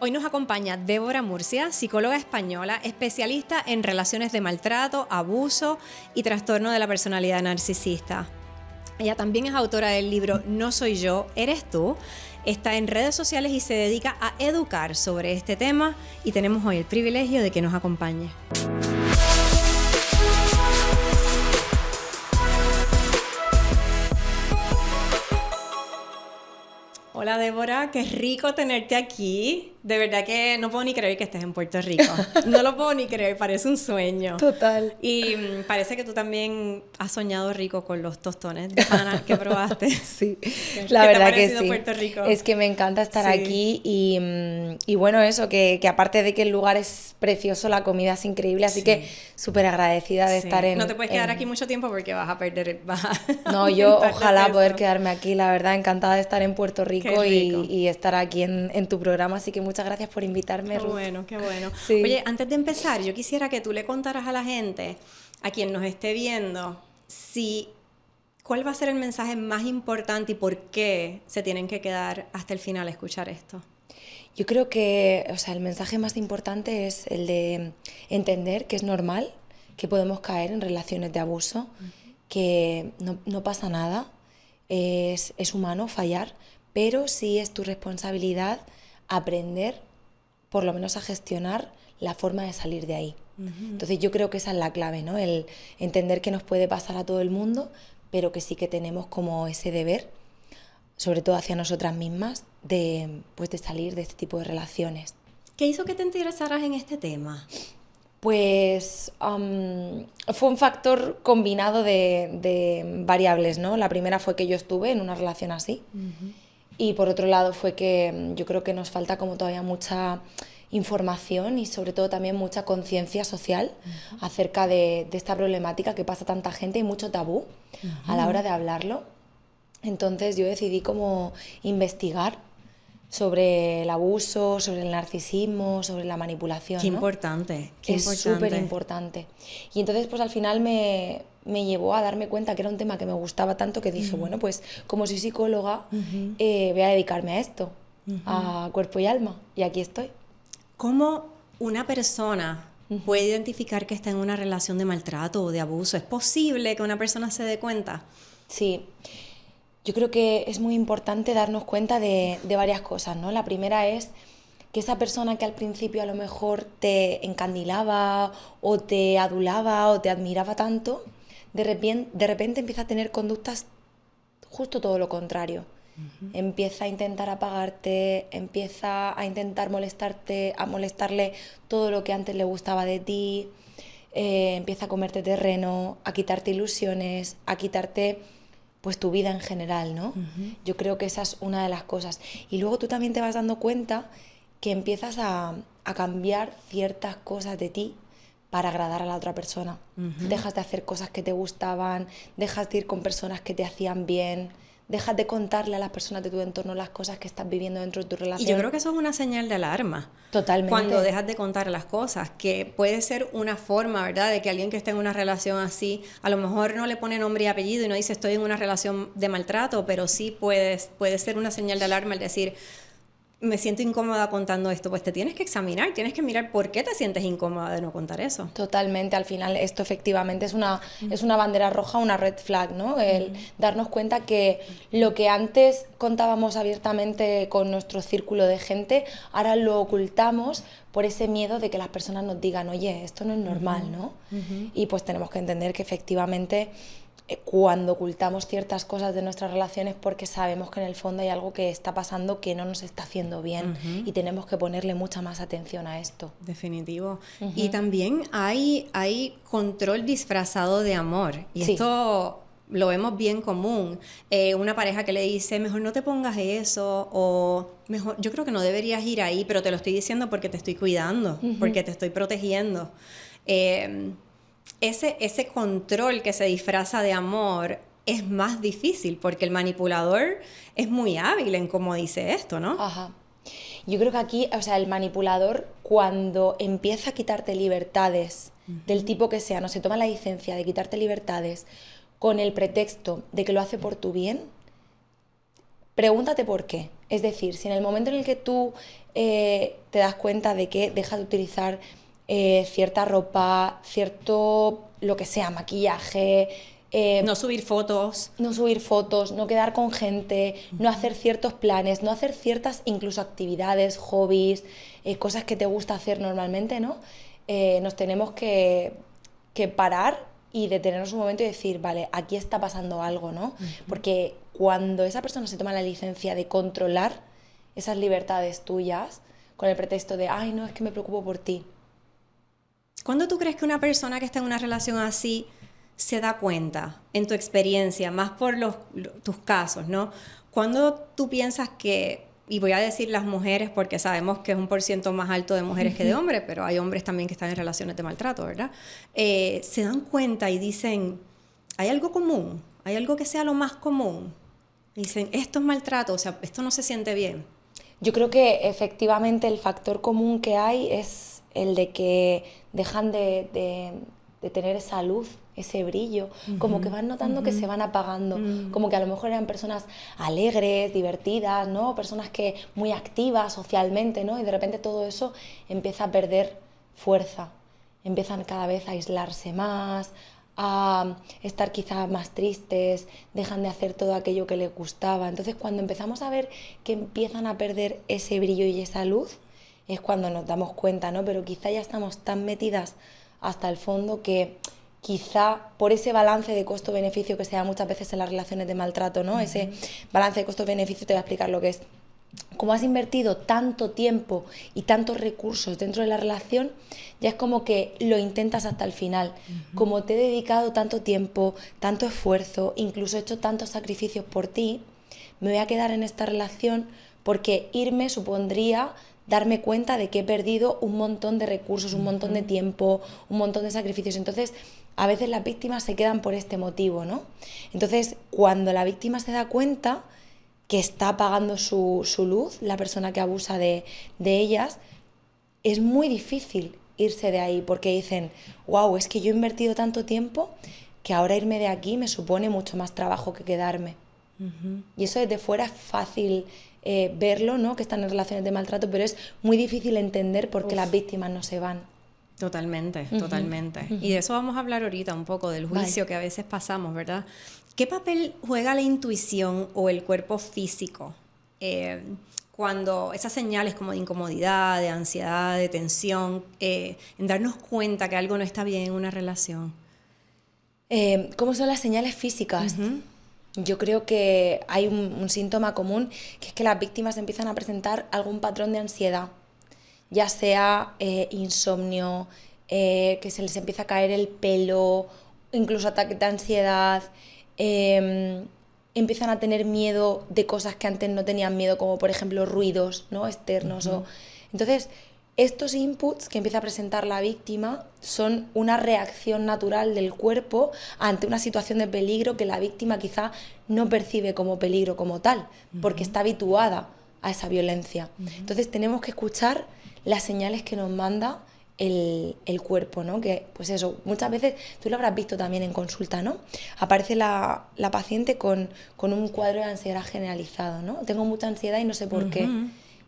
Hoy nos acompaña Débora Murcia, psicóloga española, especialista en relaciones de maltrato, abuso y trastorno de la personalidad narcisista. Ella también es autora del libro No soy yo, eres tú. Está en redes sociales y se dedica a educar sobre este tema y tenemos hoy el privilegio de que nos acompañe. Hola Débora, qué rico tenerte aquí. De verdad que no puedo ni creer que estés en Puerto Rico. No lo puedo ni creer, parece un sueño. Total. Y parece que tú también has soñado rico con los tostones de pana que probaste. Sí, ¿Qué la te verdad ha que parecido sí. Puerto Rico? Es que me encanta estar Sí. aquí y bueno, eso, que aparte de que el lugar es precioso, la comida es increíble, así Sí. que súper agradecida de Sí. estar en... No te puedes quedar aquí mucho tiempo porque vas a perder... No, yo aumentar de ojalá peso. poder quedarme aquí, la verdad, encantada de estar en Puerto Rico Qué rico. y estar aquí en tu programa, así que muchas gracias por invitarme, Qué Ruth. bueno, qué bueno. Sí. Oye, antes de empezar, yo quisiera que tú le contaras a la gente, a quien nos esté viendo, cuál va a ser el mensaje más importante y por qué se tienen que quedar hasta el final a escuchar esto. Yo creo que, o sea, el mensaje más importante es el de entender que es normal, que podemos caer en relaciones de abuso, que no pasa nada, es humano fallar, pero sí es tu responsabilidad aprender, por lo menos a gestionar la forma de salir de ahí. Entonces yo creo que esa es la clave, ¿no? El entender que nos puede pasar a todo el mundo, pero que sí que tenemos como ese deber, sobre todo hacia nosotras mismas, de salir de este tipo de relaciones. ¿Qué hizo que te interesaras en este tema? Pues fue un factor combinado de variables, ¿no? La primera fue que yo estuve en una relación así. Y por otro lado fue que yo creo que nos falta como todavía mucha información y sobre todo también mucha conciencia social acerca de esta problemática que pasa a tanta gente y mucho tabú a la hora de hablarlo. Entonces yo decidí como investigar sobre el abuso, sobre el narcisismo, sobre la manipulación, Qué ¿no? importante, qué Es súper importante. Y entonces pues al final me llevó a darme cuenta que era un tema que me gustaba tanto que dije, bueno, pues como soy psicóloga voy a dedicarme a esto, a cuerpo y alma, y aquí estoy. ¿Cómo una persona puede identificar que está en una relación de maltrato o de abuso? ¿Es posible que una persona se dé cuenta? Sí, yo creo que es muy importante darnos cuenta de varias cosas, ¿no? La primera es que esa persona que al principio a lo mejor te encandilaba o te adulaba o te admiraba tanto, de repente empieza a tener conductas justo todo lo contrario. Empieza a intentar apagarte, empieza a intentar molestarte, a molestarle todo lo que antes le gustaba de ti, empieza a comerte terreno, a quitarte ilusiones, a quitarte pues tu vida en general, ¿no? Yo creo que esa es una de las cosas. Y luego tú también te vas dando cuenta que empiezas a cambiar ciertas cosas de ti para agradar a la otra persona. Dejas de hacer cosas que te gustaban, dejas de ir con personas que te hacían bien, dejas de contarle a las personas de tu entorno las cosas que estás viviendo dentro de tu relación. Y yo creo que eso es una señal de alarma. Totalmente. Cuando dejas de contar las cosas, que puede ser una forma, ¿verdad?, de que alguien que esté en una relación así, a lo mejor no le pone nombre y apellido y no dice estoy en una relación de maltrato, pero sí puede ser una señal de alarma el decir me siento incómoda contando esto. Pues te tienes que examinar, tienes que mirar por qué te sientes incómoda de no contar eso. Totalmente, al final esto efectivamente es una bandera roja, una red flag, ¿no? El darnos cuenta que lo que antes contábamos abiertamente con nuestro círculo de gente, ahora lo ocultamos por ese miedo de que las personas nos digan, oye, esto no es normal, ¿no? Y pues tenemos que entender que efectivamente cuando ocultamos ciertas cosas de nuestras relaciones porque sabemos que en el fondo hay algo que está pasando que no nos está haciendo bien y tenemos que ponerle mucha más atención a esto. Definitivo. Y también hay control disfrazado de amor. Y Sí. esto lo vemos bien común. Una pareja que le dice, mejor no te pongas eso, o mejor, yo creo que no deberías ir ahí, pero te lo estoy diciendo porque te estoy cuidando, porque te estoy protegiendo. Ese control que se disfraza de amor es más difícil porque el manipulador es muy hábil en cómo dice esto, ¿no? Ajá. Yo creo que aquí, o sea, el manipulador cuando empieza a quitarte libertades del tipo que sea, no se toma la licencia de quitarte libertades con el pretexto de que lo hace por tu bien, pregúntate por qué. Es decir, si en el momento en el que tú te das cuenta de que dejas de utilizar cierta ropa, cierto, lo que sea, maquillaje, No subir fotos. no subir fotos, no quedar con gente, no hacer ciertos planes, no hacer ciertas incluso actividades, hobbies, cosas que te gusta hacer normalmente, ¿no? Nos tenemos que parar y detenernos un momento y decir, vale, aquí está pasando algo, ¿no? Porque cuando esa persona se toma la licencia de controlar esas libertades tuyas con el pretexto de, ay, no, es que me preocupo por ti. ¿Cuándo tú crees que una persona que está en una relación así se da cuenta, en tu experiencia, más por tus casos, ¿no? ¿Cuándo tú piensas que, y voy a decir las mujeres porque sabemos que es un % más alto de mujeres que de hombres, pero hay hombres también que están en relaciones de maltrato, ¿verdad? Se dan cuenta y dicen, hay algo común, hay algo que sea lo más común. Dicen, esto es maltrato, o sea, esto no se siente bien. Yo creo que efectivamente el factor común que hay es el de que dejan de tener esa luz, ese brillo, como que van notando que se van apagando, como que a lo mejor eran personas alegres, divertidas, ¿no? Personas que muy activas socialmente, ¿no? Y de repente todo eso empieza a perder fuerza, empiezan cada vez a aislarse más, a estar quizá más tristes, dejan de hacer todo aquello que les gustaba. Entonces, cuando empezamos a ver que empiezan a perder ese brillo y esa luz, es cuando nos damos cuenta, ¿no? Pero quizá ya estamos tan metidas hasta el fondo que quizá por ese balance de costo-beneficio que se da muchas veces en las relaciones de maltrato, ¿no? Ese balance de costo-beneficio, te voy a explicar lo que es. Como has invertido tanto tiempo y tantos recursos dentro de la relación, ya es como que lo intentas hasta el final. Como te he dedicado tanto tiempo, tanto esfuerzo, incluso he hecho tantos sacrificios por ti, me voy a quedar en esta relación porque irme supondría darme cuenta de que he perdido un montón de recursos, un montón de tiempo, un montón de sacrificios. Entonces, a veces las víctimas se quedan por este motivo, ¿no? Entonces, cuando la víctima se da cuenta que está apagando su luz, la persona que abusa de ellas, es muy difícil irse de ahí porque dicen, wow, es que yo he invertido tanto tiempo que ahora irme de aquí me supone mucho más trabajo que quedarme. Y eso desde fuera es fácil verlo, ¿no? Que están en relaciones de maltrato, pero es muy difícil entender por qué las víctimas no se van. Totalmente, totalmente. Y de eso vamos a hablar ahorita un poco, del juicio que a veces pasamos, ¿verdad? ¿Qué papel juega la intuición o el cuerpo físico cuando esas señales como de incomodidad, de ansiedad, de tensión, en darnos cuenta que algo no está bien en una relación? ¿Cómo son las señales físicas? Yo creo que hay un síntoma común, que es que las víctimas empiezan a presentar algún patrón de ansiedad, ya sea insomnio, que se les empieza a caer el pelo, incluso ataques de ansiedad, empiezan a tener miedo de cosas que antes no tenían miedo, como por ejemplo ruidos, ¿no? Externos. Entonces, estos inputs que empieza a presentar la víctima son una reacción natural del cuerpo ante una situación de peligro que la víctima quizá no percibe como peligro como tal, porque está habituada a esa violencia. Entonces tenemos que escuchar las señales que nos manda el cuerpo, ¿no? Que, pues eso, muchas veces, tú lo habrás visto también en consulta, ¿no? Aparece la paciente con un cuadro de ansiedad generalizado, ¿no? Tengo mucha ansiedad y no sé por qué.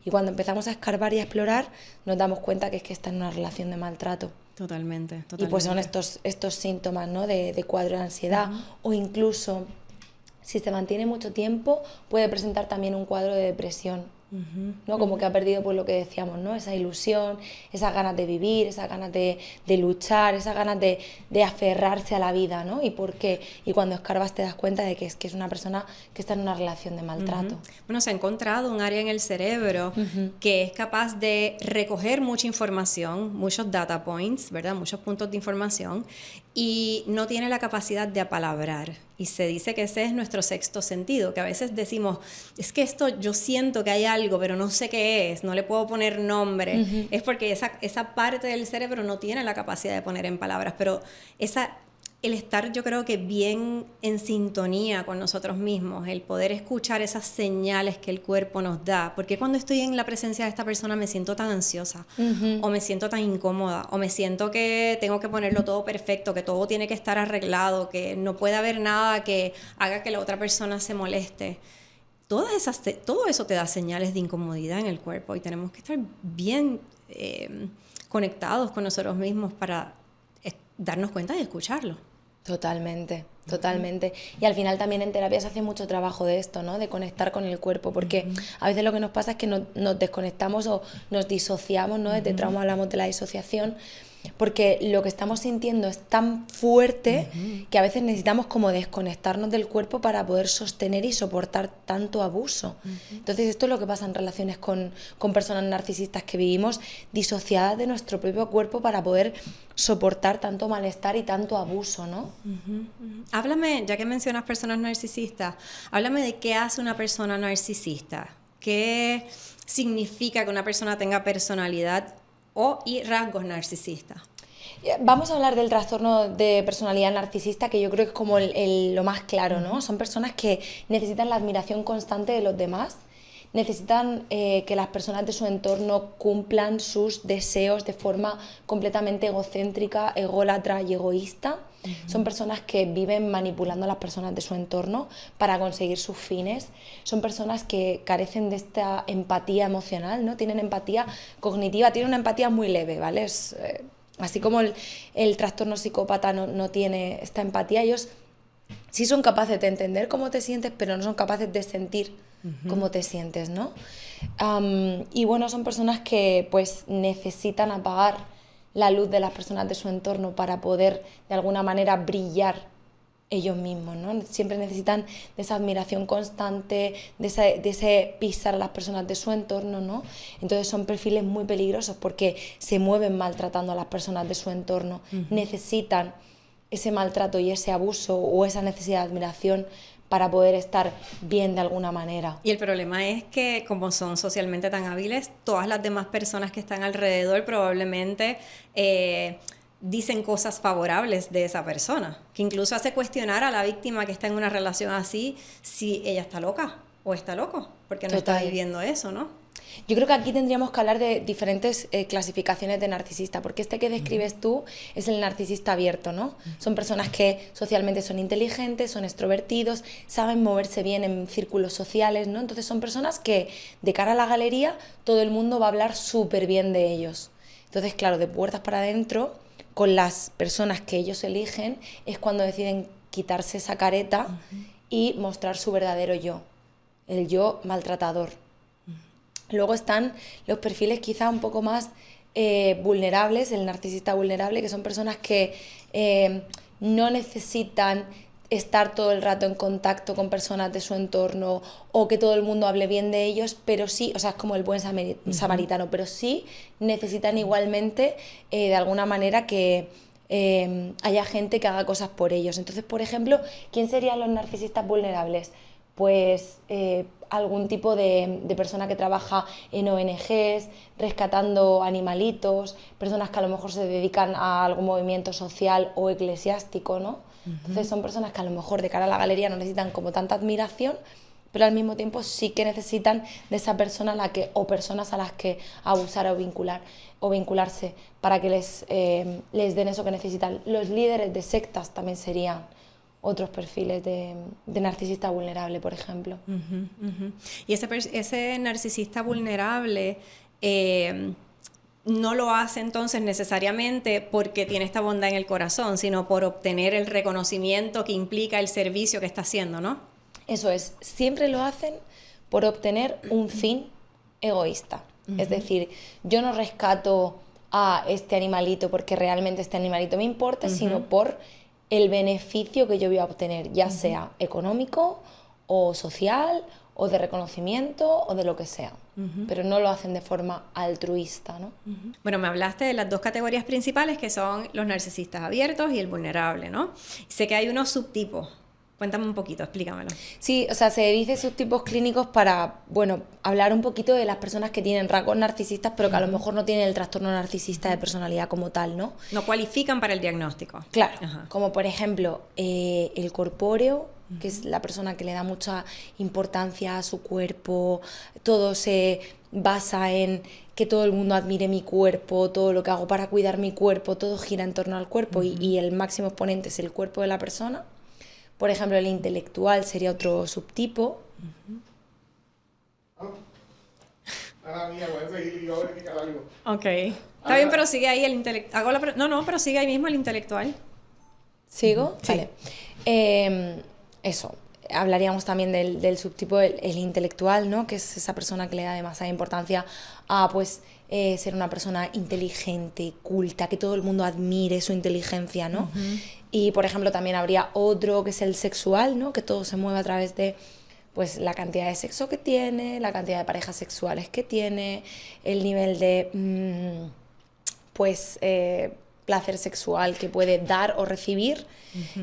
Y cuando empezamos a escarbar y a explorar, nos damos cuenta que es que está en una relación de maltrato. Totalmente. Y pues son estos síntomas, ¿no? de cuadro de ansiedad. O incluso, si se mantiene mucho tiempo, puede presentar también un cuadro de depresión. ¿No? Como que ha perdido, pues lo que decíamos, ¿no? Esa ilusión, esas ganas de vivir, esas ganas de luchar, esas ganas de aferrarse a la vida, ¿no? ¿Y por qué? Y cuando escarbas te das cuenta de que es una persona que está en una relación de maltrato. Bueno, se ha encontrado un área en el cerebro que es capaz de recoger mucha información, muchos data points, ¿verdad? Muchos puntos de información, y no tiene la capacidad de apalabrar. Y se dice que ese es nuestro sexto sentido, que a veces decimos, es que esto yo siento que hay algo, pero no sé qué es, no le puedo poner nombre. Es porque esa parte del cerebro no tiene la capacidad de poner en palabras, pero el estar, yo creo que bien en sintonía con nosotros mismos, el poder escuchar esas señales que el cuerpo nos da, porque cuando estoy en la presencia de esta persona me siento tan ansiosa, o me siento tan incómoda, o me siento que tengo que ponerlo todo perfecto, que todo tiene que estar arreglado, que no puede haber nada que haga que la otra persona se moleste. todo eso te da señales de incomodidad en el cuerpo y tenemos que estar bien conectados con nosotros mismos para darnos cuenta y escucharlo. Totalmente, totalmente. Y al final también en terapia se hace mucho trabajo de esto, ¿no? De conectar con el cuerpo, porque a veces lo que nos pasa es que nos desconectamos o nos disociamos, ¿no? Desde trauma hablamos de la disociación, porque lo que estamos sintiendo es tan fuerte que a veces necesitamos como desconectarnos del cuerpo para poder sostener y soportar tanto abuso. Entonces esto es lo que pasa en relaciones con personas narcisistas, que vivimos disociadas de nuestro propio cuerpo para poder soportar tanto malestar y tanto abuso, ¿no? Háblame, ya que mencionas personas narcisistas, háblame de qué hace una persona narcisista. ¿Qué significa que una persona tenga personalidad y rasgos narcisistas? Vamos a hablar del trastorno de personalidad narcisista, que yo creo que es como lo más claro, ¿no? Son personas que necesitan la admiración constante de los demás, necesitan que las personas de su entorno cumplan sus deseos de forma completamente egocéntrica, ególatra y egoísta. Son personas que viven manipulando a las personas de su entorno para conseguir sus fines. Son personas que carecen de esta empatía emocional, ¿no? Tienen empatía cognitiva, tienen una empatía muy leve, ¿vale? Así como el trastorno psicópata no tiene esta empatía, ellos sí son capaces de entender cómo te sientes, pero no son capaces de sentir cómo te sientes, ¿no? Y bueno, son personas que pues necesitan apagar la luz de las personas de su entorno para poder de alguna manera brillar ellos mismos, ¿no? Siempre necesitan de esa admiración constante, de ese pisar a las personas de su entorno, ¿no? Entonces son perfiles muy peligrosos porque se mueven maltratando a las personas de su entorno, necesitan ese maltrato y ese abuso o esa necesidad de admiración para poder estar bien de alguna manera. Y el problema es que como son socialmente tan hábiles, todas las demás personas que están alrededor probablemente dicen cosas favorables de esa persona, que incluso hace cuestionar a la víctima que está en una relación así si ella está loca o está loco, porque no está viviendo eso, ¿no? Yo creo que aquí tendríamos que hablar de diferentes clasificaciones de narcisista, porque este que describes tú es el narcisista abierto, ¿no? Son personas que socialmente son inteligentes, son extrovertidos, saben moverse bien en círculos sociales, ¿no? Entonces son personas que de cara a la galería todo el mundo va a hablar súper bien de ellos. Entonces, claro, de puertas para adentro, con las personas que ellos eligen, es cuando deciden quitarse esa careta y mostrar su verdadero yo, el yo maltratador. Luego están los perfiles quizá un poco más vulnerables, el narcisista vulnerable, que son personas que no necesitan estar todo el rato en contacto con personas de su entorno o que todo el mundo hable bien de ellos, pero sí, o sea, es como el buen samaritano, pero sí necesitan igualmente de alguna manera que haya gente que haga cosas por ellos. Entonces, por ejemplo, ¿quién serían los narcisistas vulnerables? Pues algún tipo de persona que trabaja en ONGs, rescatando animalitos, personas que a lo mejor se dedican a algún movimiento social o eclesiástico, ¿no? Entonces son personas que a lo mejor de cara a la galería no necesitan como tanta admiración, pero al mismo tiempo sí que necesitan de esa persona o personas a las que abusar o vincularse para que les den eso que necesitan. Los líderes de sectas también serían otros perfiles de narcisista vulnerable, por ejemplo. Y ese narcisista vulnerable no lo hace entonces necesariamente porque tiene esta bondad en el corazón, sino por obtener el reconocimiento que implica el servicio que está haciendo, ¿no? Eso es, siempre lo hacen por obtener un fin egoísta. Es decir, yo no rescato a este animalito porque realmente este animalito me importa, sino por el beneficio que yo voy a obtener, ya sea económico o social o de reconocimiento o de lo que sea, pero no lo hacen de forma altruista, ¿no? Bueno, me hablaste de las dos categorías principales que son los narcisistas abiertos y el vulnerable, ¿no? Sé que hay unos subtipos. Cuéntame un poquito, explícamelo. Sí, o sea, se dice subtipos clínicos para, bueno, hablar un poquito de las personas que tienen rasgos narcisistas, pero que a lo mejor no tienen el trastorno narcisista de personalidad como tal, ¿no? No cualifican para el diagnóstico. Claro, como por ejemplo el corpóreo, que es la persona que le da mucha importancia a su cuerpo, todo se basa en que todo el mundo admire mi cuerpo, todo lo que hago para cuidar mi cuerpo, todo gira en torno al cuerpo y el máximo exponente es el cuerpo de la persona. Por ejemplo, el intelectual sería otro subtipo. Ahora mía, voy a seguir y voy a verificar algo. Ok. Está bien, pero sigue ahí el intelectual. No, pero sigue ahí mismo el intelectual. ¿Sigo? Sí. Vale. Eso. Hablaríamos también del subtipo, el intelectual, ¿no? Que es esa persona que le da demasiada importancia a, pues, ser una persona inteligente, culta, que todo el mundo admire su inteligencia, ¿no? Y, por ejemplo, también habría otro que es el sexual, ¿no? Que todo se mueve a través de, pues, la cantidad de sexo que tiene, la cantidad de parejas sexuales que tiene, el nivel de, placer sexual que puede dar o recibir.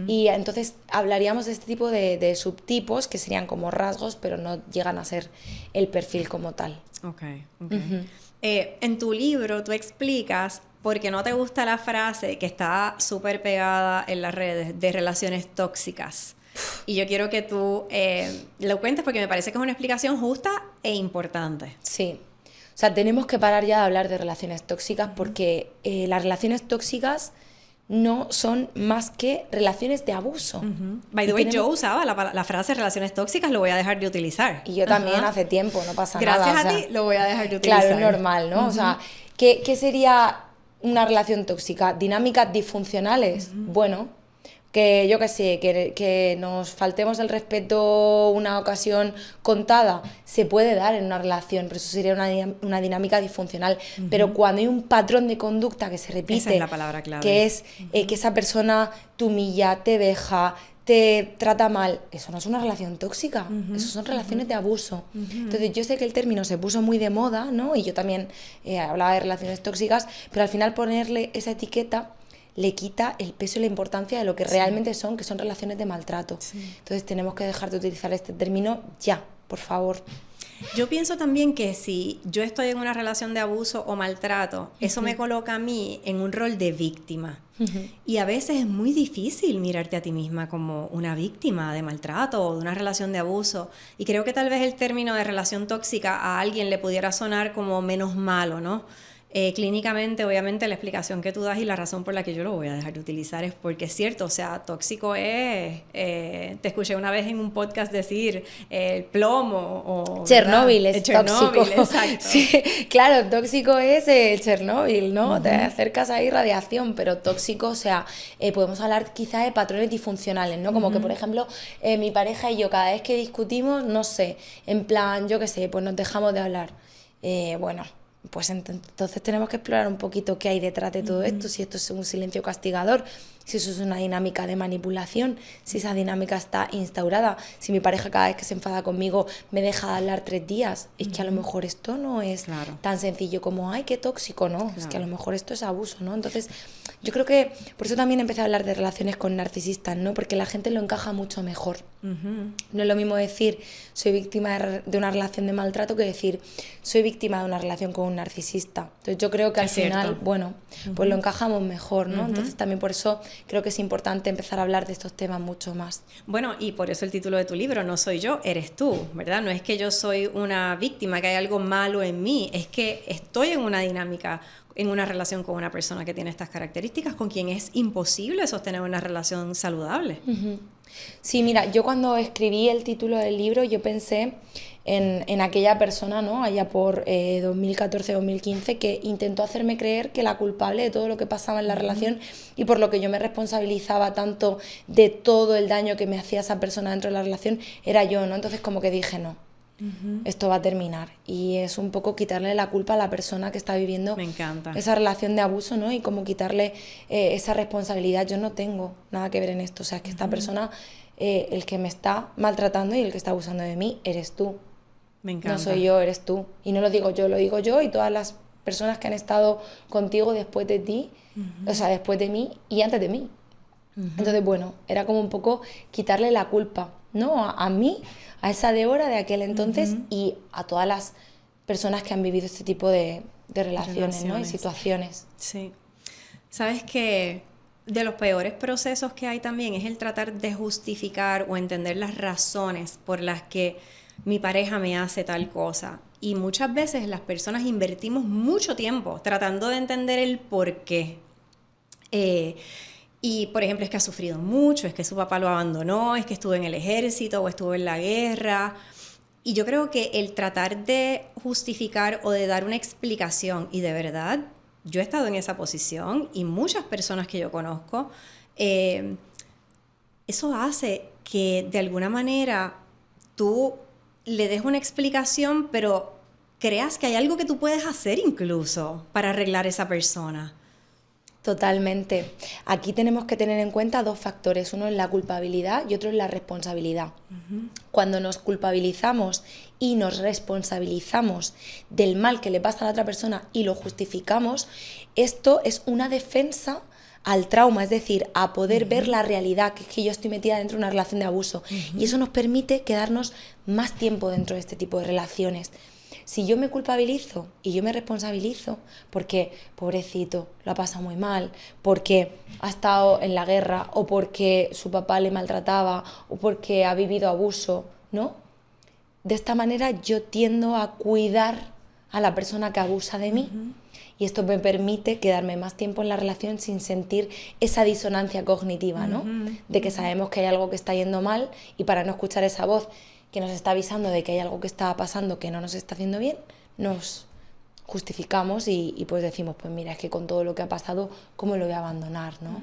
Y entonces hablaríamos de este tipo de subtipos que serían como rasgos, pero no llegan a ser el perfil como tal. Ok. En tu libro tú explicas por qué no te gusta la frase que está súper pegada en las redes de relaciones tóxicas. Y yo quiero que tú lo cuentes porque me parece que es una explicación justa e importante. Sí. O sea, tenemos que parar ya de hablar de relaciones tóxicas porque las relaciones tóxicas no son más que relaciones de abuso. By the way, yo usaba la frase relaciones tóxicas, lo voy a dejar de utilizar. Y yo también hace tiempo, no pasa Gracias nada. Gracias a ti lo voy a dejar de utilizar. Claro, es normal, ¿no? O sea, ¿qué sería una relación tóxica? ¿Dinámicas disfuncionales? Bueno, que yo qué sé, que nos faltemos el respeto una ocasión contada, se puede dar en una relación, pero eso sería una dinámica disfuncional. Pero cuando hay un patrón de conducta que se repite, esa es la palabra clave, que es que esa persona te humilla, te veja, te trata mal, eso no es una relación tóxica, eso son relaciones de abuso. Entonces yo sé que el término se puso muy de moda, ¿no? Y yo también hablaba de relaciones tóxicas, pero al final ponerle esa etiqueta le quita el peso y la importancia de lo que realmente son, que son relaciones de maltrato. Entonces tenemos que dejar de utilizar este término ya, por favor. Yo pienso también que si yo estoy en una relación de abuso o maltrato, eso me coloca a mí en un rol de víctima. Y a veces es muy difícil mirarte a ti misma como una víctima de maltrato o de una relación de abuso. Y creo que tal vez el término de relación tóxica a alguien le pudiera sonar como menos malo, ¿no? Clínicamente, obviamente, la explicación que tú das y la razón por la que yo lo voy a dejar de utilizar es porque es cierto, o sea, tóxico es, te escuché una vez en un podcast decir el plomo o... Chernobyl es tóxico. Exacto. Sí, claro, tóxico es el Chernobyl, ¿no? Te acercas ahí radiación, pero tóxico, o sea, podemos hablar quizá de patrones disfuncionales, ¿no? Como que, por ejemplo, mi pareja y yo cada vez que discutimos, no sé, en plan, yo qué sé, pues nos dejamos de hablar. Bueno... Pues entonces tenemos que explorar un poquito qué hay detrás de todo esto, si esto es un silencio castigador, si eso es una dinámica de manipulación, si esa dinámica está instaurada, si mi pareja cada vez que se enfada conmigo me deja de hablar 3 días, es que a lo mejor esto no es tan sencillo como, ay, qué tóxico, ¿no? Es que a lo mejor esto es abuso, ¿no? Entonces yo creo que por eso también empecé a hablar de relaciones con narcisistas, ¿no? Porque la gente lo encaja mucho mejor. No es lo mismo decir soy víctima de una relación de maltrato que decir soy víctima de una relación con un narcisista. Entonces yo creo que al final, bueno, pues lo encajamos mejor, ¿no? Entonces también por eso creo que es importante empezar a hablar de estos temas mucho más. Bueno, y por eso el título de tu libro, No soy yo, eres tú, ¿verdad? No es que yo soy una víctima, que hay algo malo en mí, es que estoy en una dinámica, en una relación con una persona que tiene estas características, con quien es imposible sostener una relación saludable. Sí, mira, yo cuando escribí el título del libro, yo pensé en aquella persona, ¿no? Allá por 2014-2015, que intentó hacerme creer que la culpable de todo lo que pasaba en la relación y por lo que yo me responsabilizaba tanto de todo el daño que me hacía esa persona dentro de la relación, era yo, ¿no? Entonces como que dije, no, esto va a terminar. Y es un poco quitarle la culpa a la persona que está viviendo esa relación de abuso, ¿no? Y como quitarle esa responsabilidad. Yo no tengo nada que ver en esto. O sea, es que esta persona, el que me está maltratando y el que está abusando de mí, eres tú. Me encanta. No soy yo, eres tú. Y no lo digo yo, lo digo yo y todas las personas que han estado contigo después de ti, o sea, después de mí y antes de mí. Entonces, bueno, era como un poco quitarle la culpa, ¿no? A mí, a esa Débora de aquel entonces y a todas las personas que han vivido este tipo de relaciones, ¿no? Y situaciones. Sí. Sabes que de los peores procesos que hay también es el tratar de justificar o entender las razones por las que mi pareja me hace tal cosa. Y muchas veces las personas invertimos mucho tiempo tratando de entender el por qué. Y, por ejemplo, es que ha sufrido mucho, es que su papá lo abandonó, es que estuvo en el ejército o estuvo en la guerra. Y yo creo que el tratar de justificar o de dar una explicación, y de verdad, yo he estado en esa posición y muchas personas que yo conozco, eso hace que de alguna manera tú le des una explicación, pero creas que hay algo que tú puedes hacer incluso para arreglar esa persona. Totalmente. Aquí tenemos que tener en cuenta dos factores. Uno es la culpabilidad y otro es la responsabilidad. Cuando nos culpabilizamos y nos responsabilizamos del mal que le pasa a la otra persona y lo justificamos, esto es una defensa al trauma, es decir, a poder ver la realidad, que es que yo estoy metida dentro de una relación de abuso. Y eso nos permite quedarnos más tiempo dentro de este tipo de relaciones. Si yo me culpabilizo y yo me responsabilizo porque, pobrecito, lo ha pasado muy mal, porque ha estado en la guerra o porque su papá le maltrataba o porque ha vivido abuso, ¿no? De esta manera yo tiendo a cuidar a la persona que abusa de mí y esto me permite quedarme más tiempo en la relación sin sentir esa disonancia cognitiva, ¿no? De que sabemos que hay algo que está yendo mal y para no escuchar esa voz que nos está avisando de que hay algo que está pasando que no nos está haciendo bien, nos justificamos y pues decimos, pues mira, es que con todo lo que ha pasado, ¿cómo lo voy a abandonar, no?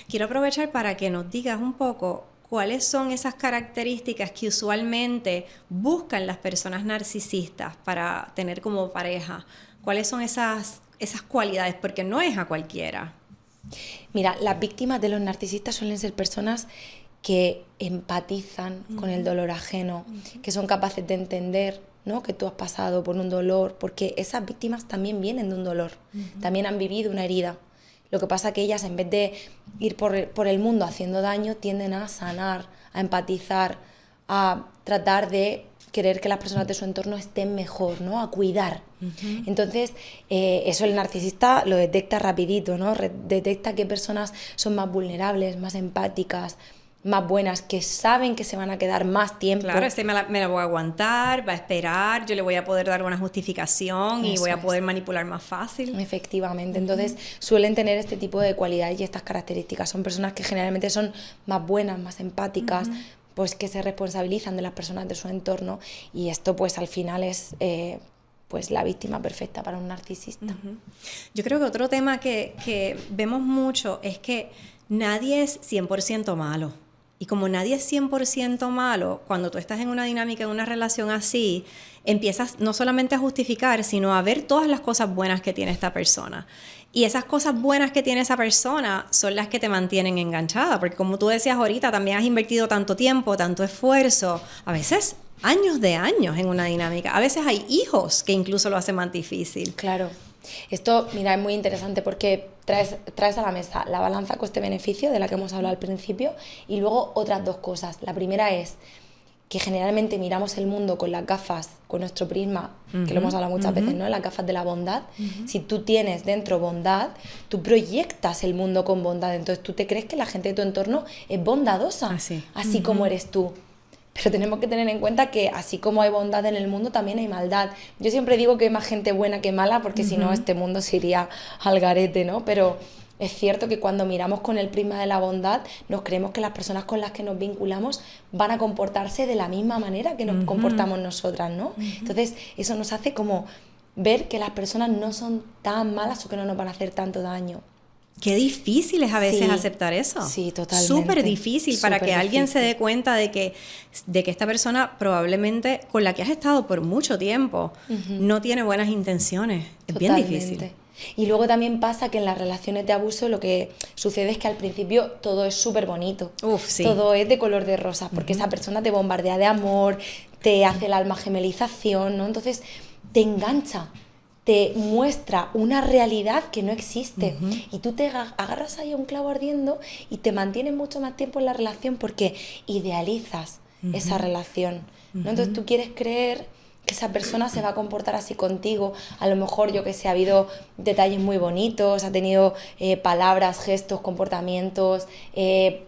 Quiero aprovechar para que nos digas un poco cuáles son esas características que usualmente buscan las personas narcisistas para tener como pareja. ¿Cuáles son esas cualidades? Porque no es a cualquiera. Mira, las víctimas de los narcisistas suelen ser personas que empatizan con el dolor ajeno, que son capaces de entender, ¿no?, que tú has pasado por un dolor, porque esas víctimas también vienen de un dolor, también han vivido una herida. Lo que pasa es que ellas, en vez de ir por el mundo haciendo daño, tienden a sanar, a empatizar, a tratar de querer que las personas de su entorno estén mejor, ¿no?, a cuidar. Entonces, eso el narcisista lo detecta rapidito, ¿no? Detecta qué personas son más vulnerables, más empáticas, más buenas, que saben que se van a quedar más tiempo. Claro, me la voy a aguantar, va a esperar, yo le voy a poder dar una justificación y voy a poder manipular más fácil. Efectivamente, entonces suelen tener este tipo de cualidades y estas características. Son personas que generalmente son más buenas, más empáticas, pues que se responsabilizan de las personas de su entorno y esto pues al final es pues la víctima perfecta para un narcisista. Yo creo que otro tema que vemos mucho es que nadie es 100% malo. Y como nadie es 100% malo, cuando tú estás en una dinámica, en una relación así, empiezas no solamente a justificar, sino a ver todas las cosas buenas que tiene esta persona. Y esas cosas buenas que tiene esa persona son las que te mantienen enganchada, porque como tú decías ahorita, también has invertido tanto tiempo, tanto esfuerzo, a veces años de años en una dinámica. A veces hay hijos que incluso lo hacen más difícil. Claro. Esto, mira, es muy interesante porque traes a la mesa la balanza coste-beneficio de la que hemos hablado al principio y luego otras dos cosas. La primera es que generalmente miramos el mundo con las gafas, con nuestro prisma, que lo hemos hablado muchas veces, ¿no? Las gafas de la bondad. Si tú tienes dentro bondad, tú proyectas el mundo con bondad. Entonces tú te crees que la gente de tu entorno es bondadosa, así como eres tú. Pero tenemos que tener en cuenta que así como hay bondad en el mundo, también hay maldad. Yo siempre digo que hay más gente buena que mala, porque si no este mundo se iría al garete, ¿no? Pero es cierto que cuando miramos con el prisma de la bondad, nos creemos que las personas con las que nos vinculamos van a comportarse de la misma manera que nos comportamos nosotras, ¿no? Entonces eso nos hace como ver que las personas no son tan malas o que no nos van a hacer tanto daño. Qué difícil es a veces aceptar eso. Sí, totalmente. Súper difícil para que alguien se dé cuenta de que esta persona probablemente con la que has estado por mucho tiempo no tiene buenas intenciones. Es bien difícil. Y luego también pasa que en las relaciones de abuso lo que sucede es que al principio todo es súper bonito. Todo es de color de rosa, porque esa persona te bombardea de amor, te hace el alma gemelización, ¿no? Entonces te engancha, te muestra una realidad que no existe y tú te agarras ahí a un clavo ardiendo y te mantienes mucho más tiempo en la relación porque idealizas esa relación, ¿no? Entonces tú quieres creer que esa persona se va a comportar así contigo. A lo mejor, yo que sé, ha habido detalles muy bonitos, ha tenido palabras, gestos, comportamientos,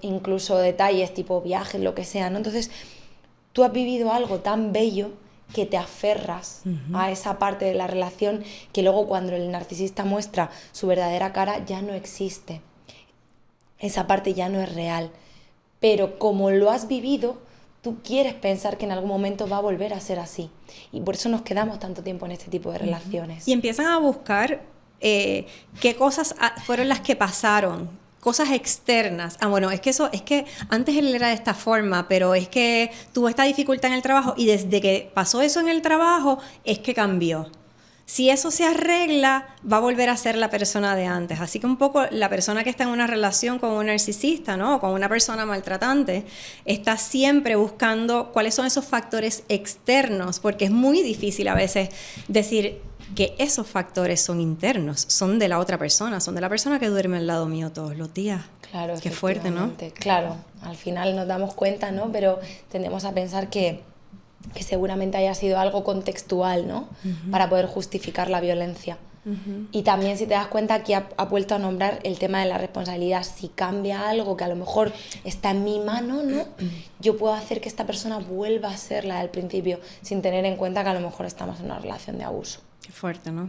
incluso detalles tipo viajes, lo que sea, ¿no? Entonces tú has vivido algo tan bello que te aferras a esa parte de la relación que luego cuando el narcisista muestra su verdadera cara ya no existe. Esa parte ya no es real. Pero como lo has vivido, tú quieres pensar que en algún momento va a volver a ser así. Y por eso nos quedamos tanto tiempo en este tipo de relaciones. Y empiezan a buscar qué cosas fueron las que pasaron, cosas externas. Bueno, es que antes él era de esta forma, pero es que tuvo esta dificultad en el trabajo y desde que pasó eso en el trabajo es que cambió. Si eso se arregla, va a volver a ser la persona de antes. Así que un poco la persona que está en una relación con un narcisista, ¿no? O con una persona maltratante, está siempre buscando cuáles son esos factores externos, porque es muy difícil a veces decir que esos factores son internos, son de la otra persona, son de la persona que duerme al lado mío todos los días. Claro, qué fuerte, ¿no? Claro, al final nos damos cuenta, ¿no? Pero tendemos a pensar que seguramente haya sido algo contextual, ¿no? Para poder justificar la violencia. Y también, si te das cuenta, aquí ha vuelto a nombrar el tema de la responsabilidad. Si cambia algo que a lo mejor está en mi mano, ¿no? Yo puedo hacer que esta persona vuelva a ser la del principio, sin tener en cuenta que a lo mejor estamos en una relación de abuso. Qué fuerte, ¿no?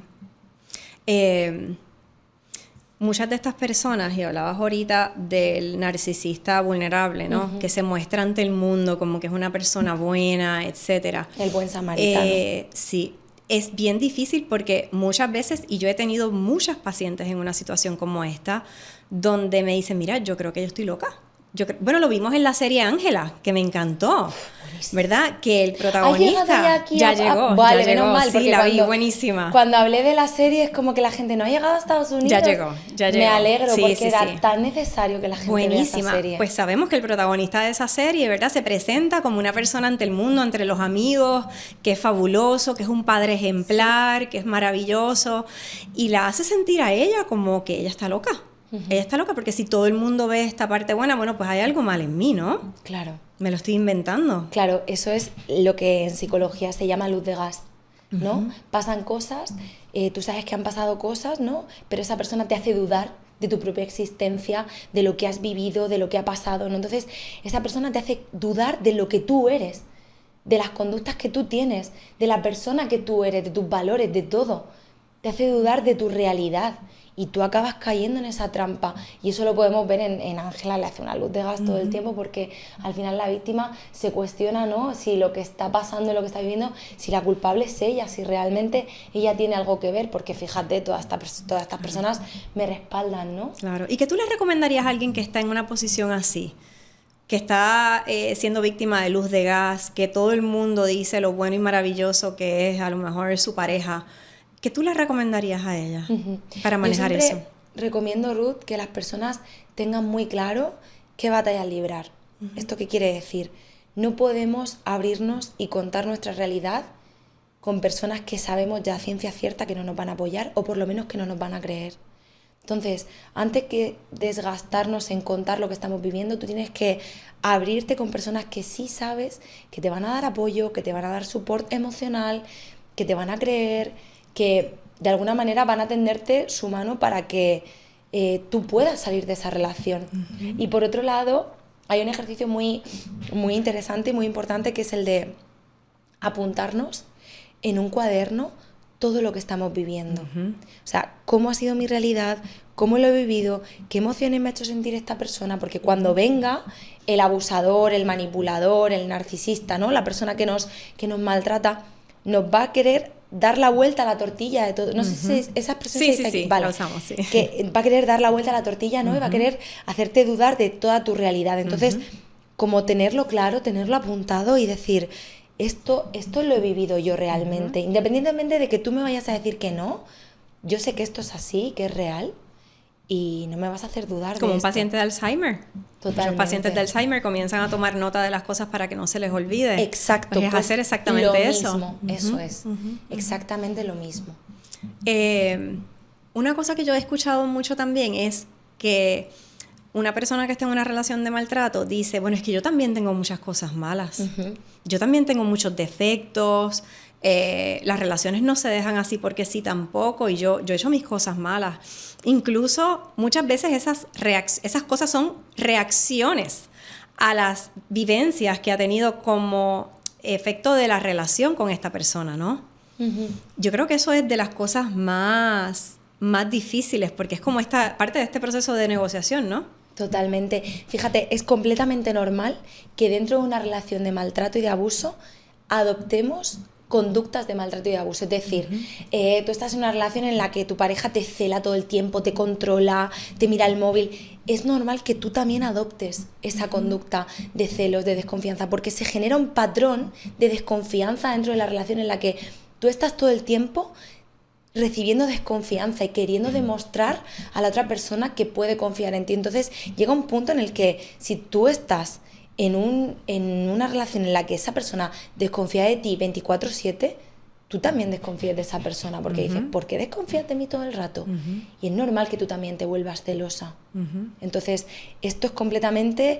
Muchas de estas personas, y hablabas ahorita del narcisista vulnerable, ¿no? Que se muestra ante el mundo como que es una persona buena, etcétera. El buen samaritano. Sí, es bien difícil porque muchas veces, y yo he tenido muchas pacientes en una situación como esta, donde me dicen, mira, yo creo que yo estoy loca. Bueno, lo vimos en la serie Ángela, que me encantó, ¿verdad? Que el protagonista ya llegó. Vale, menos mal, sí, la vi, buenísima. Cuando hablé de la serie es como que la gente no ha llegado a Estados Unidos. Ya llegó. Me alegro, porque era tan necesario que la gente vea esa serie. Pues sabemos que el protagonista de esa serie, ¿verdad? Se presenta como una persona ante el mundo, entre los amigos, que es fabuloso, que es un padre ejemplar, que es maravilloso, y la hace sentir a ella como que ella está loca. Ella está loca porque si todo el mundo ve esta parte buena, bueno, pues hay algo mal en mí, ¿no? Claro. Me lo estoy inventando. Claro, eso es lo que en psicología se llama luz de gas, ¿no? Pasan cosas, tú sabes que han pasado cosas, ¿no? Pero esa persona te hace dudar de tu propia existencia, de lo que has vivido, de lo que ha pasado, ¿no? Entonces, esa persona te hace dudar de lo que tú eres, de las conductas que tú tienes, de la persona que tú eres, de tus valores, de todo. Te hace dudar de tu realidad. Y tú acabas cayendo en esa trampa. Y eso lo podemos ver en Ángela, le hace una luz de gas todo el tiempo, porque al final la víctima se cuestiona, ¿no? Si lo que está pasando, lo que está viviendo, si la culpable es ella, si realmente ella tiene algo que ver, porque fíjate, todas estas personas me respaldan, ¿no? Claro. ¿Y qué tú le recomendarías a alguien que está en una posición así? Que está siendo víctima de luz de gas, que todo el mundo dice lo bueno y maravilloso que es a lo mejor su pareja. ¿Qué tú le recomendarías a ella para manejar eso? Yo siempre recomiendo, Ruth, que las personas tengan muy claro qué batallas librar. ¿Esto qué quiere decir? No podemos abrirnos y contar nuestra realidad con personas que sabemos ya a ciencia cierta que no nos van a apoyar o por lo menos que no nos van a creer. Entonces, antes que desgastarnos en contar lo que estamos viviendo, tú tienes que abrirte con personas que sí sabes que te van a dar apoyo, que te van a dar soporte emocional, que te van a creer, que de alguna manera van a tenderte su mano para que tú puedas salir de esa relación. Y por otro lado, hay un ejercicio muy, muy interesante y muy importante, que es el de apuntarnos en un cuaderno todo lo que estamos viviendo. O sea, cómo ha sido mi realidad, cómo lo he vivido, qué emociones me ha hecho sentir esta persona, porque cuando venga el abusador, el manipulador, el narcisista, ¿no? La persona que nos maltrata, nos va a querer dar la vuelta a la tortilla de todo. No sé si esa expresión sí, aquí. Vale. La usamos, sí. Que va a querer dar la vuelta a la tortilla, ¿no? Y va a querer hacerte dudar de toda tu realidad. Entonces, como tenerlo claro, tenerlo apuntado y decir, esto lo he vivido yo realmente. Independientemente de que tú me vayas a decir que no, yo sé que esto es así, que es real, y no me vas a hacer dudar como de un esto. paciente de Alzheimer. Totalmente. Los pacientes de Alzheimer comienzan a tomar nota de las cosas para que no se les olvide. Exacto. Pues es hacer exactamente lo eso. Mismo, eso es. Exactamente lo mismo. Una cosa que yo he escuchado mucho también es que una persona que está en una relación de maltrato dice, bueno, es que yo también tengo muchas cosas malas. Yo también tengo muchos defectos. Las relaciones no se dejan así porque sí tampoco, y yo he hecho mis cosas malas. Incluso muchas veces esas cosas son reacciones a las vivencias que ha tenido como efecto de la relación con esta persona, ¿no? Yo creo que eso es de las cosas más difíciles, porque es como esta parte de este proceso de negociación, ¿no? Totalmente. Fíjate, es completamente normal que dentro de una relación de maltrato y de abuso adoptemos conductas de maltrato y de abuso. Es decir, tú estás en una relación en la que tu pareja te cela todo el tiempo, te controla, te mira el móvil. Es normal que tú también adoptes esa conducta de celos, de desconfianza, porque se genera un patrón de desconfianza dentro de la relación en la que tú estás todo el tiempo recibiendo desconfianza y queriendo demostrar a la otra persona que puede confiar en ti. Entonces llega un punto en el que si tú estás en una relación en la que esa persona desconfía de ti 24/7, tú también desconfías de esa persona, porque dices, ¿por qué desconfías de mí todo el rato? Y es normal que tú también te vuelvas celosa. Entonces esto es completamente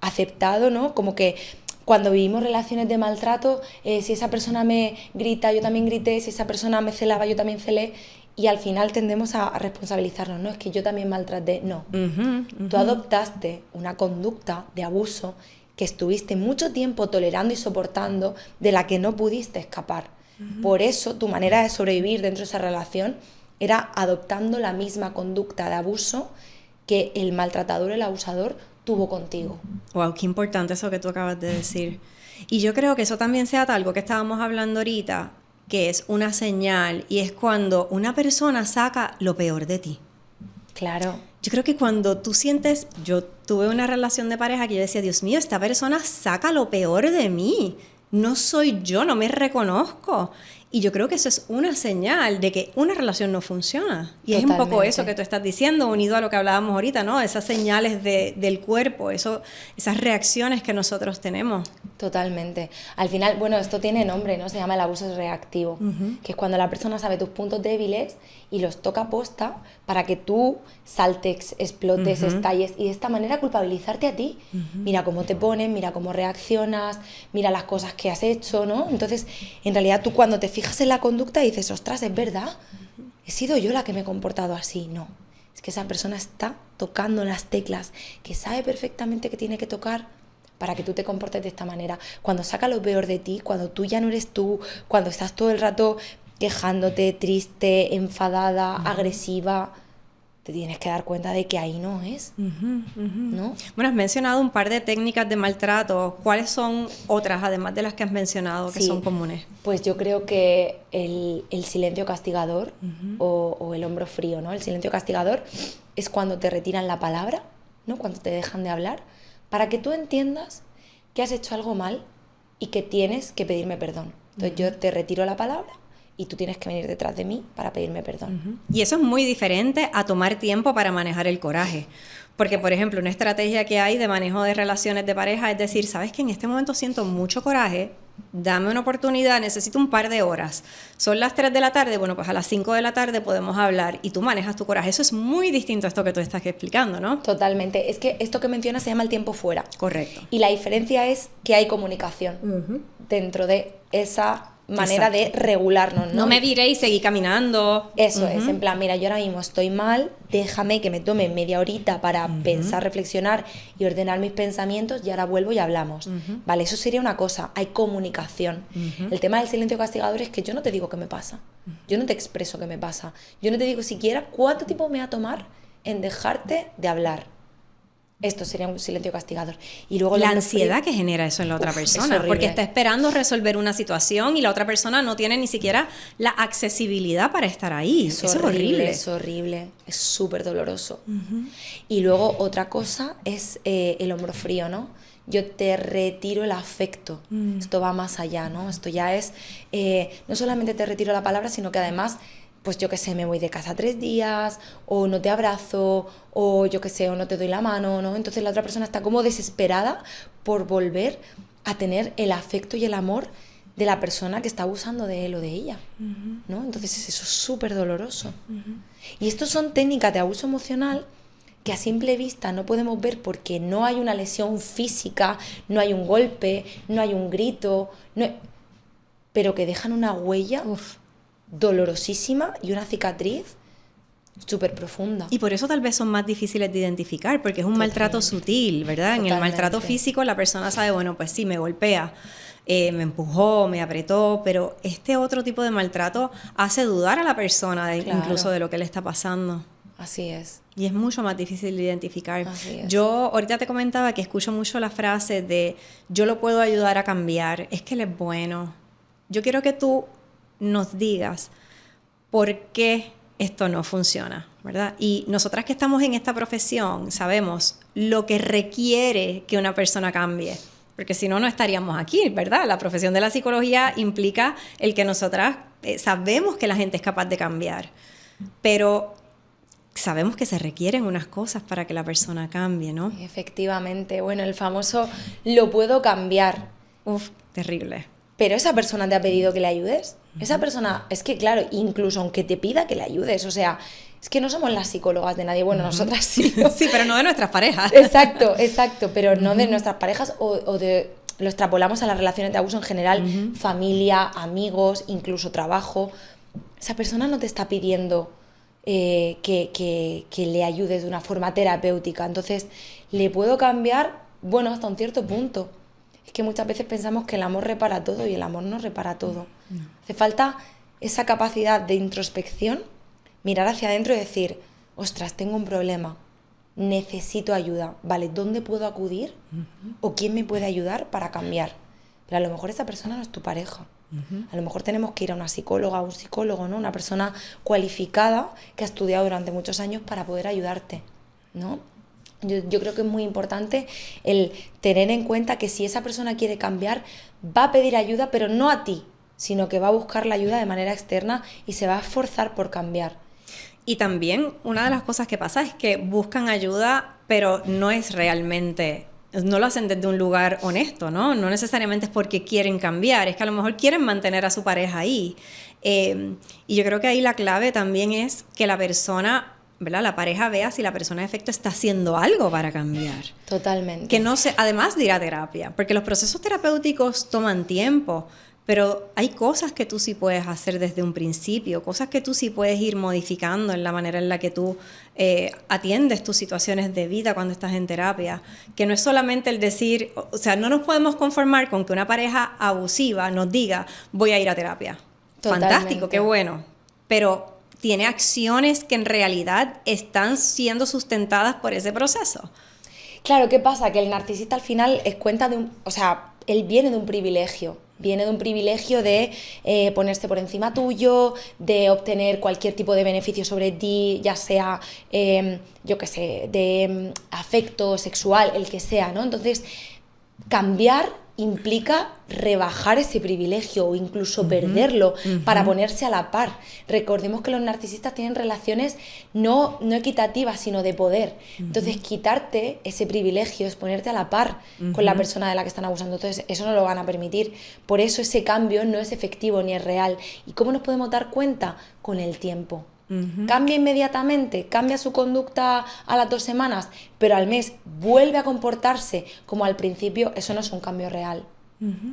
aceptado, ¿no? Como que cuando vivimos relaciones de maltrato, si esa persona me grita, yo también grité, si esa persona me celaba, yo también celé, y al final tendemos a responsabilizarnos, no, es que yo también maltraté, no. Tú adoptaste una conducta de abuso que estuviste mucho tiempo tolerando y soportando, de la que no pudiste escapar. Por eso tu manera de sobrevivir dentro de esa relación era adoptando la misma conducta de abuso que el maltratador, el abusador, tuvo contigo. Wow, qué importante eso que tú acabas de decir. Y yo creo que eso también se ata a algo que estábamos hablando ahorita, que es una señal, y es cuando una persona saca lo peor de ti. Claro. Yo creo que cuando tú sientes, yo tuve una relación de pareja que yo decía, Dios mío, esta persona saca lo peor de mí. No soy yo, no me reconozco. Y yo creo que eso es una señal de que una relación no funciona. Y totalmente. Es un poco eso que tú estás diciendo, unido a lo que hablábamos ahorita, ¿no? Esas señales del cuerpo, esas reacciones que nosotros tenemos. Totalmente. Al final, bueno, esto tiene nombre, ¿no? Se llama el abuso reactivo, que es cuando la persona sabe tus puntos débiles y los toca posta para que tú saltes, explotes, estalles, y de esta manera culpabilizarte a ti. Mira cómo te pones, mira cómo reaccionas, mira las cosas que has hecho, ¿no? Entonces, en realidad tú cuando te fijas en la conducta dices, ostras, es verdad, he sido yo la que me he comportado así. No, es que esa persona está tocando las teclas que sabe perfectamente que tiene que tocar para que tú te comportes de esta manera. Cuando saca lo peor de ti, cuando tú ya no eres tú, cuando estás todo el rato quejándote, triste, enfadada, agresiva, te tienes que dar cuenta de que ahí no es, ¿no? Bueno, has mencionado un par de técnicas de maltrato. ¿Cuáles son otras, además de las que has mencionado, que son comunes? Pues yo creo que el silencio castigador o el hombro frío, ¿no? El silencio castigador es cuando te retiran la palabra, ¿no? Cuando te dejan de hablar, para que tú entiendas que has hecho algo mal y que tienes que pedirme perdón. Entonces yo te retiro la palabra y tú tienes que venir detrás de mí para pedirme perdón. Y eso es muy diferente a tomar tiempo para manejar el coraje. Porque, por ejemplo, una estrategia que hay de manejo de relaciones de pareja es decir, ¿sabes que en este momento siento mucho coraje? Dame una oportunidad, necesito un par de horas. Son las 3 de la tarde, bueno, pues a las 5 de la tarde podemos hablar y tú manejas tu coraje. Eso es muy distinto a esto que tú estás explicando, ¿no? Totalmente. Es que esto que mencionas se llama el tiempo fuera. Correcto. Y la diferencia es que hay comunicación dentro de esa manera de regularnos, ¿no? No me viré y seguí caminando. Eso es, en plan, mira, yo ahora mismo estoy mal, déjame que me tome media horita para pensar, reflexionar y ordenar mis pensamientos y ahora vuelvo y hablamos. Vale, eso sería una cosa, hay comunicación. El tema del silencio castigador es que yo no te digo qué me pasa, yo no te expreso qué me pasa, yo no te digo siquiera cuánto tiempo me va a tomar en dejarte de hablar. Esto sería un silencio castigador. Y luego la ansiedad que genera eso en la otra persona, porque está esperando resolver una situación y la otra persona no tiene ni siquiera la accesibilidad para estar ahí. Eso es horrible. Es horrible, es súper doloroso. Y luego otra cosa es el hombro frío, ¿no? Yo te retiro el afecto. Esto va más allá, ¿no? Esto ya es, no solamente te retiro la palabra, sino que además, pues yo qué sé, me voy de casa 3 días, o no te abrazo, o yo qué sé, o no te doy la mano, ¿no? Entonces la otra persona está como desesperada por volver a tener el afecto y el amor de la persona que está abusando de él o de ella, ¿no? Entonces eso es súper doloroso. Y estos son técnicas de abuso emocional que a simple vista no podemos ver porque no hay una lesión física, no hay un golpe, no hay un grito, pero que dejan una huella dolorosísima y una cicatriz súper profunda. Y por eso tal vez son más difíciles de identificar, porque es un maltrato sutil, ¿verdad? En el maltrato físico la persona sabe, bueno, pues sí, me golpea, me empujó, me apretó, pero este otro tipo de maltrato hace dudar a la persona incluso de lo que le está pasando. así es. Y es mucho más difícil de identificar. Así es. Yo ahorita te comentaba que escucho mucho la frase de yo lo puedo ayudar a cambiar, es que él es bueno. Yo quiero que tú nos digas por qué esto no funciona, ¿verdad? Y nosotras que estamos en esta profesión sabemos lo que requiere que una persona cambie, porque si no, no estaríamos aquí, ¿verdad? La profesión de la psicología implica el que nosotras sabemos que la gente es capaz de cambiar, pero sabemos que se requieren unas cosas para que la persona cambie, ¿no? Efectivamente. Bueno, el famoso lo puedo cambiar. Uf, terrible. Pero esa persona te ha pedido que le ayudes. Esa persona, es que claro, incluso aunque te pida que le ayudes, o sea, es que no somos las psicólogas de nadie. Bueno, nosotras sí, ¿no? Sí, pero no de nuestras parejas. Exacto, pero no de nuestras parejas lo extrapolamos a las relaciones de abuso en general, familia, amigos, incluso trabajo. Esa persona no te está pidiendo que le ayudes de una forma terapéutica. Entonces, ¿le puedo cambiar? Bueno, hasta un cierto punto. Es que muchas veces pensamos que el amor repara todo y el amor no repara todo. No. Hace falta esa capacidad de introspección, mirar hacia adentro y decir, ostras, tengo un problema, necesito ayuda. Vale, ¿dónde puedo acudir? ¿O quién me puede ayudar para cambiar? Pero a lo mejor esa persona no es tu pareja. A lo mejor tenemos que ir a una psicóloga o un psicólogo, ¿no? Una persona cualificada que ha estudiado durante muchos años para poder ayudarte, ¿no? Yo creo que es muy importante el tener en cuenta que si esa persona quiere cambiar, va a pedir ayuda, pero no a ti, sino que va a buscar la ayuda de manera externa y se va a esforzar por cambiar. Y también una de las cosas que pasa es que buscan ayuda, pero no es realmente, no lo hacen desde un lugar honesto, ¿no? No necesariamente es porque quieren cambiar, es que a lo mejor quieren mantener a su pareja ahí. Y yo creo que ahí la clave también es que la persona, ¿verdad? La pareja vea si la persona de efecto está haciendo algo para cambiar. Totalmente. Que no se, además de ir a terapia, porque los procesos terapéuticos toman tiempo, pero hay cosas que tú sí puedes hacer desde un principio, cosas que tú sí puedes ir modificando en la manera en la que tú atiendes tus situaciones de vida cuando estás en terapia, que no es solamente el decir, o sea, no nos podemos conformar con que una pareja abusiva nos diga, voy a ir a terapia. Totalmente. Fantástico, qué bueno, pero tiene acciones que en realidad están siendo sustentadas por ese proceso. Claro, ¿qué pasa? Que el narcisista al final es cuenta de o sea, él viene de un privilegio. Viene de un privilegio de ponerse por encima tuyo, de obtener cualquier tipo de beneficio sobre ti, ya sea, yo qué sé, de afecto sexual, el que sea, ¿no? Entonces, cambiar implica rebajar ese privilegio o incluso perderlo para ponerse a la par. Recordemos que los narcisistas tienen relaciones no equitativas, sino de poder. Entonces, quitarte ese privilegio es ponerte a la par con la persona de la que están abusando. Entonces, eso no lo van a permitir. Por eso ese cambio no es efectivo ni es real. ¿Y cómo nos podemos dar cuenta? Con el tiempo. Cambia inmediatamente, cambia su conducta a las 2 semanas, pero al mes vuelve a comportarse como al principio. Eso no es un cambio real.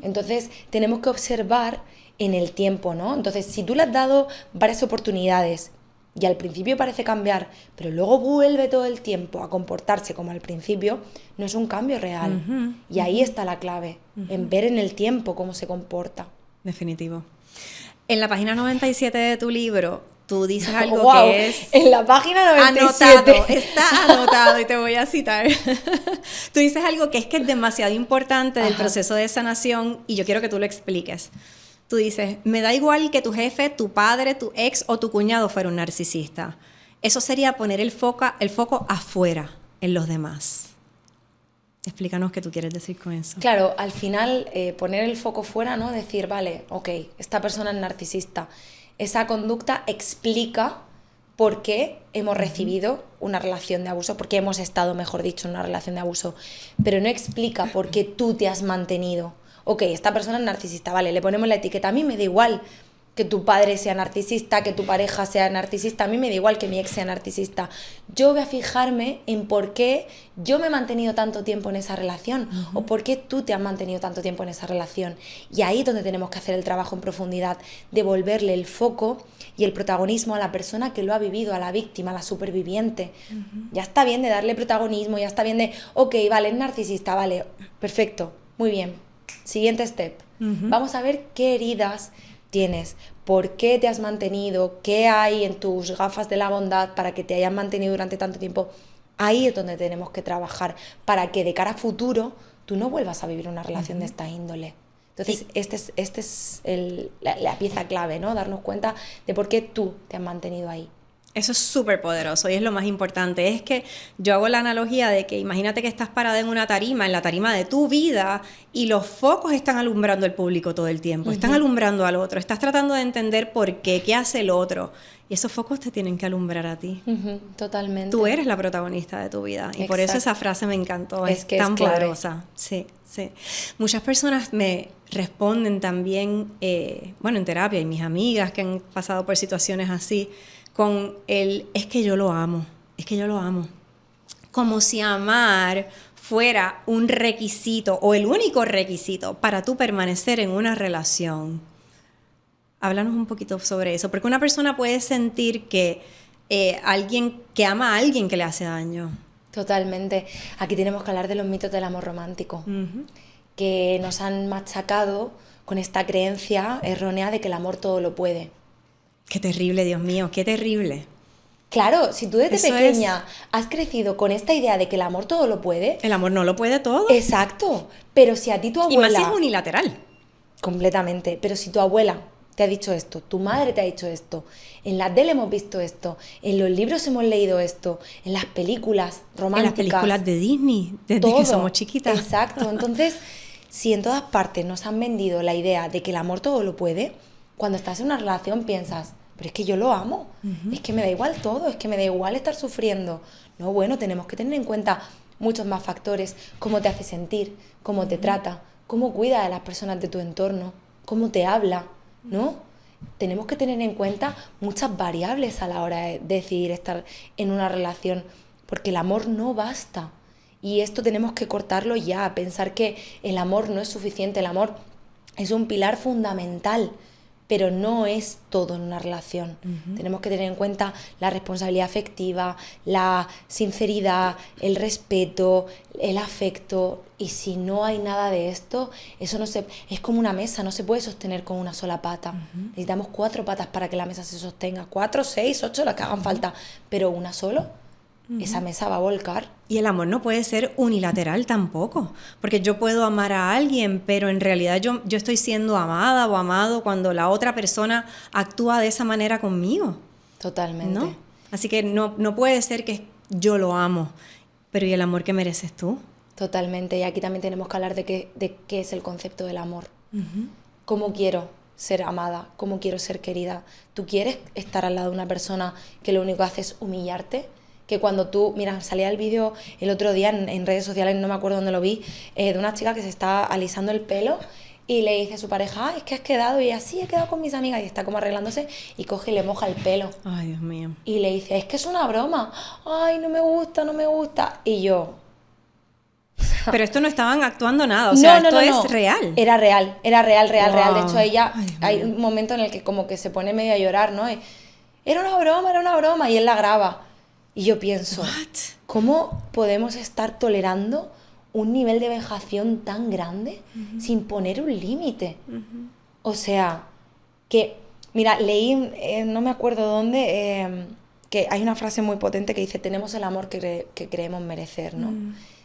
Entonces tenemos que observar en el tiempo, ¿no? Entonces, si tú le has dado varias oportunidades y al principio parece cambiar, pero luego vuelve todo el tiempo a comportarse como al principio, no es un cambio real. Y ahí está la clave, en ver en el tiempo cómo se comporta. Definitivo. En la página 97 de tu libro, tú dices algo wow, que es... En la página 97. Anotado, está anotado y te voy a citar. Tú dices algo que es demasiado importante del proceso de sanación y yo quiero que tú lo expliques. Tú dices, me da igual que tu jefe, tu padre, tu ex o tu cuñado fuera un narcisista. Eso sería poner el foco afuera, en los demás. Explícanos qué tú quieres decir con eso. Claro, al final poner el foco fuera, ¿no? Decir, vale, ok, esta persona es narcisista. Esa conducta explica por qué hemos recibido una relación de abuso, por qué hemos estado, mejor dicho, en una relación de abuso, pero no explica por qué tú te has mantenido. Ok, esta persona es narcisista, vale, le ponemos la etiqueta. A mí me da igual que tu padre sea narcisista, que tu pareja sea narcisista, a mí me da igual que mi ex sea narcisista. Yo voy a fijarme en por qué yo me he mantenido tanto tiempo en esa relación o por qué tú te has mantenido tanto tiempo en esa relación. Y ahí es donde tenemos que hacer el trabajo en profundidad, devolverle el foco y el protagonismo a la persona que lo ha vivido, a la víctima, a la superviviente. Ya está bien de darle protagonismo, ya está bien de, ok, vale, es narcisista, vale, perfecto, muy bien. Siguiente step. Vamos a ver qué heridas tienes, por qué te has mantenido, qué hay en tus gafas de la bondad para que te hayan mantenido durante tanto tiempo. Ahí es donde tenemos que trabajar para que de cara a futuro tú no vuelvas a vivir una relación de esta índole. Entonces, este es la pieza clave, ¿no? Darnos cuenta de por qué tú te has mantenido ahí. Eso es súper poderoso y es lo más importante. Es que yo hago la analogía de que imagínate que estás parada en una tarima, en la tarima de tu vida, y los focos están alumbrando al público todo el tiempo, están alumbrando al otro, estás tratando de entender por qué hace el otro. Y esos focos te tienen que alumbrar a ti. Totalmente. Tú eres la protagonista de tu vida. Y por eso esa frase me encantó. Es que tan es clave. poderosa. Sí, sí. Muchas personas me responden también, en terapia, y mis amigas que han pasado por situaciones así, con es que yo lo amo. Es que yo lo amo. Como si amar fuera un requisito o el único requisito para tú permanecer en una relación. Háblanos un poquito sobre eso, porque una persona puede sentir que alguien que ama a alguien que le hace daño. Totalmente. Aquí tenemos que hablar de los mitos del amor romántico, que nos han machacado con esta creencia errónea de que el amor todo lo puede. Qué terrible, Dios mío, qué terrible. Claro, si tú desde pequeña has crecido con esta idea de que el amor todo lo puede... El amor no lo puede todo. Exacto, pero si a ti tu abuela... Y más si es unilateral. Completamente, pero si tu abuela te ha dicho esto, tu madre te ha dicho esto, en la tele hemos visto esto, en los libros hemos leído esto, en las películas románticas... En las películas de Disney, desde que somos chiquitas. Exacto, entonces, si en todas partes nos han vendido la idea de que el amor todo lo puede, cuando estás en una relación piensas, pero es que yo lo amo, es que me da igual todo, es que me da igual estar sufriendo. No, bueno, tenemos que tener en cuenta muchos más factores, cómo te hace sentir, cómo te trata, cómo cuida de las personas de tu entorno, cómo te habla, ¿no? Tenemos que tener en cuenta muchas variables a la hora de decidir estar en una relación, porque el amor no basta. Y esto tenemos que cortarlo ya, pensar que el amor no es suficiente, el amor es un pilar fundamental, pero no es todo en una relación. Tenemos que tener en cuenta la responsabilidad afectiva, la sinceridad, el respeto, el afecto. Y si no hay nada de esto, eso no se... Es como una mesa, no se puede sostener con una sola pata. Necesitamos 4 patas para que la mesa se sostenga. 4, 6, 8, las que hagan falta. Pero una solo, esa mesa va a volcar. Y el amor no puede ser unilateral tampoco, porque yo puedo amar a alguien, pero en realidad yo estoy siendo amada o amado cuando la otra persona actúa de esa manera conmigo. Totalmente. ¿No? Así que no puede ser que yo lo amo, pero ¿y el amor que mereces tú? Totalmente. Y aquí también tenemos que hablar de qué es el concepto del amor. ¿Cómo quiero ser amada? ¿Cómo quiero ser querida? ¿Tú quieres estar al lado de una persona que lo único que hace es humillarte? Que cuando tú, mira, salía el vídeo el otro día en redes sociales, no me acuerdo dónde lo vi, de una chica que se está alisando el pelo y le dice a su pareja, es que has quedado, y así he quedado con mis amigas, y está como arreglándose y coge y le moja el pelo. Ay, Dios mío. Y le dice, es que es una broma, ay, no me gusta. Y yo... Pero esto no estaban actuando nada, o sea, esto es real. Era real. De hecho, ella, Ay, hay un momento en el que como que se pone medio a llorar, ¿no? Y, era una broma, y él la graba. Y yo pienso, ¿cómo podemos estar tolerando un nivel de vejación tan grande sin poner un límite? O sea, que, mira, leí, no me acuerdo dónde, que hay una frase muy potente que dice, tenemos el amor que creemos merecer, ¿no?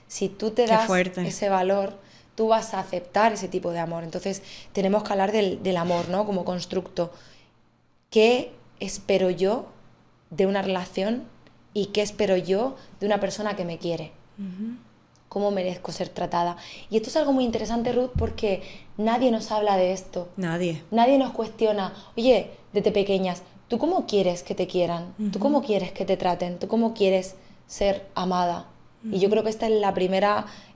Si tú te das ese valor, tú vas a aceptar ese tipo de amor. Entonces, tenemos que hablar del amor, ¿no? Como constructo. ¿Qué espero yo de una relación? ¿Y qué espero yo de una persona que me quiere? ¿Cómo merezco ser tratada? Y esto es algo muy interesante, Ruth, porque nadie nos habla de esto. Nadie nos cuestiona, oye, desde pequeñas, ¿tú cómo quieres que te quieran? ¿Tú cómo quieres que te traten? ¿Tú cómo quieres ser amada? Y yo creo que esta es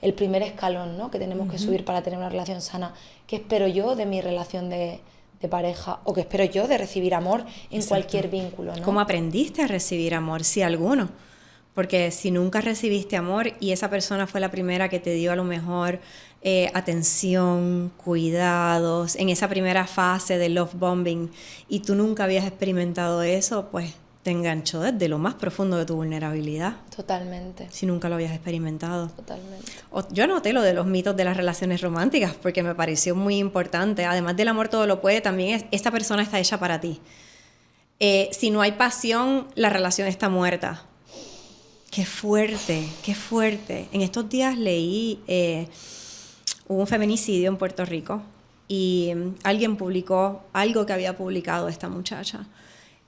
el primer escalón, ¿no? Que tenemos que subir para tener una relación sana. ¿Qué espero yo de mi relación de pareja? ¿O qué espero yo de recibir amor en cualquier vínculo, ¿no? ¿Cómo aprendiste a recibir amor? Si alguno. Porque si nunca recibiste amor y esa persona fue la primera que te dio a lo mejor atención, cuidados, en esa primera fase de love bombing, y tú nunca habías experimentado eso, pues te enganchó desde lo más profundo de tu vulnerabilidad. Totalmente. Si nunca lo habías experimentado. Totalmente. Yo anoté lo de los mitos de las relaciones románticas porque me pareció muy importante. Además del amor todo lo puede, también esta persona está hecha para ti. Si no hay pasión, la relación está muerta. ¡Qué fuerte! ¡Qué fuerte! En estos días leí, hubo un feminicidio en Puerto Rico y alguien publicó algo que había publicado esta muchacha.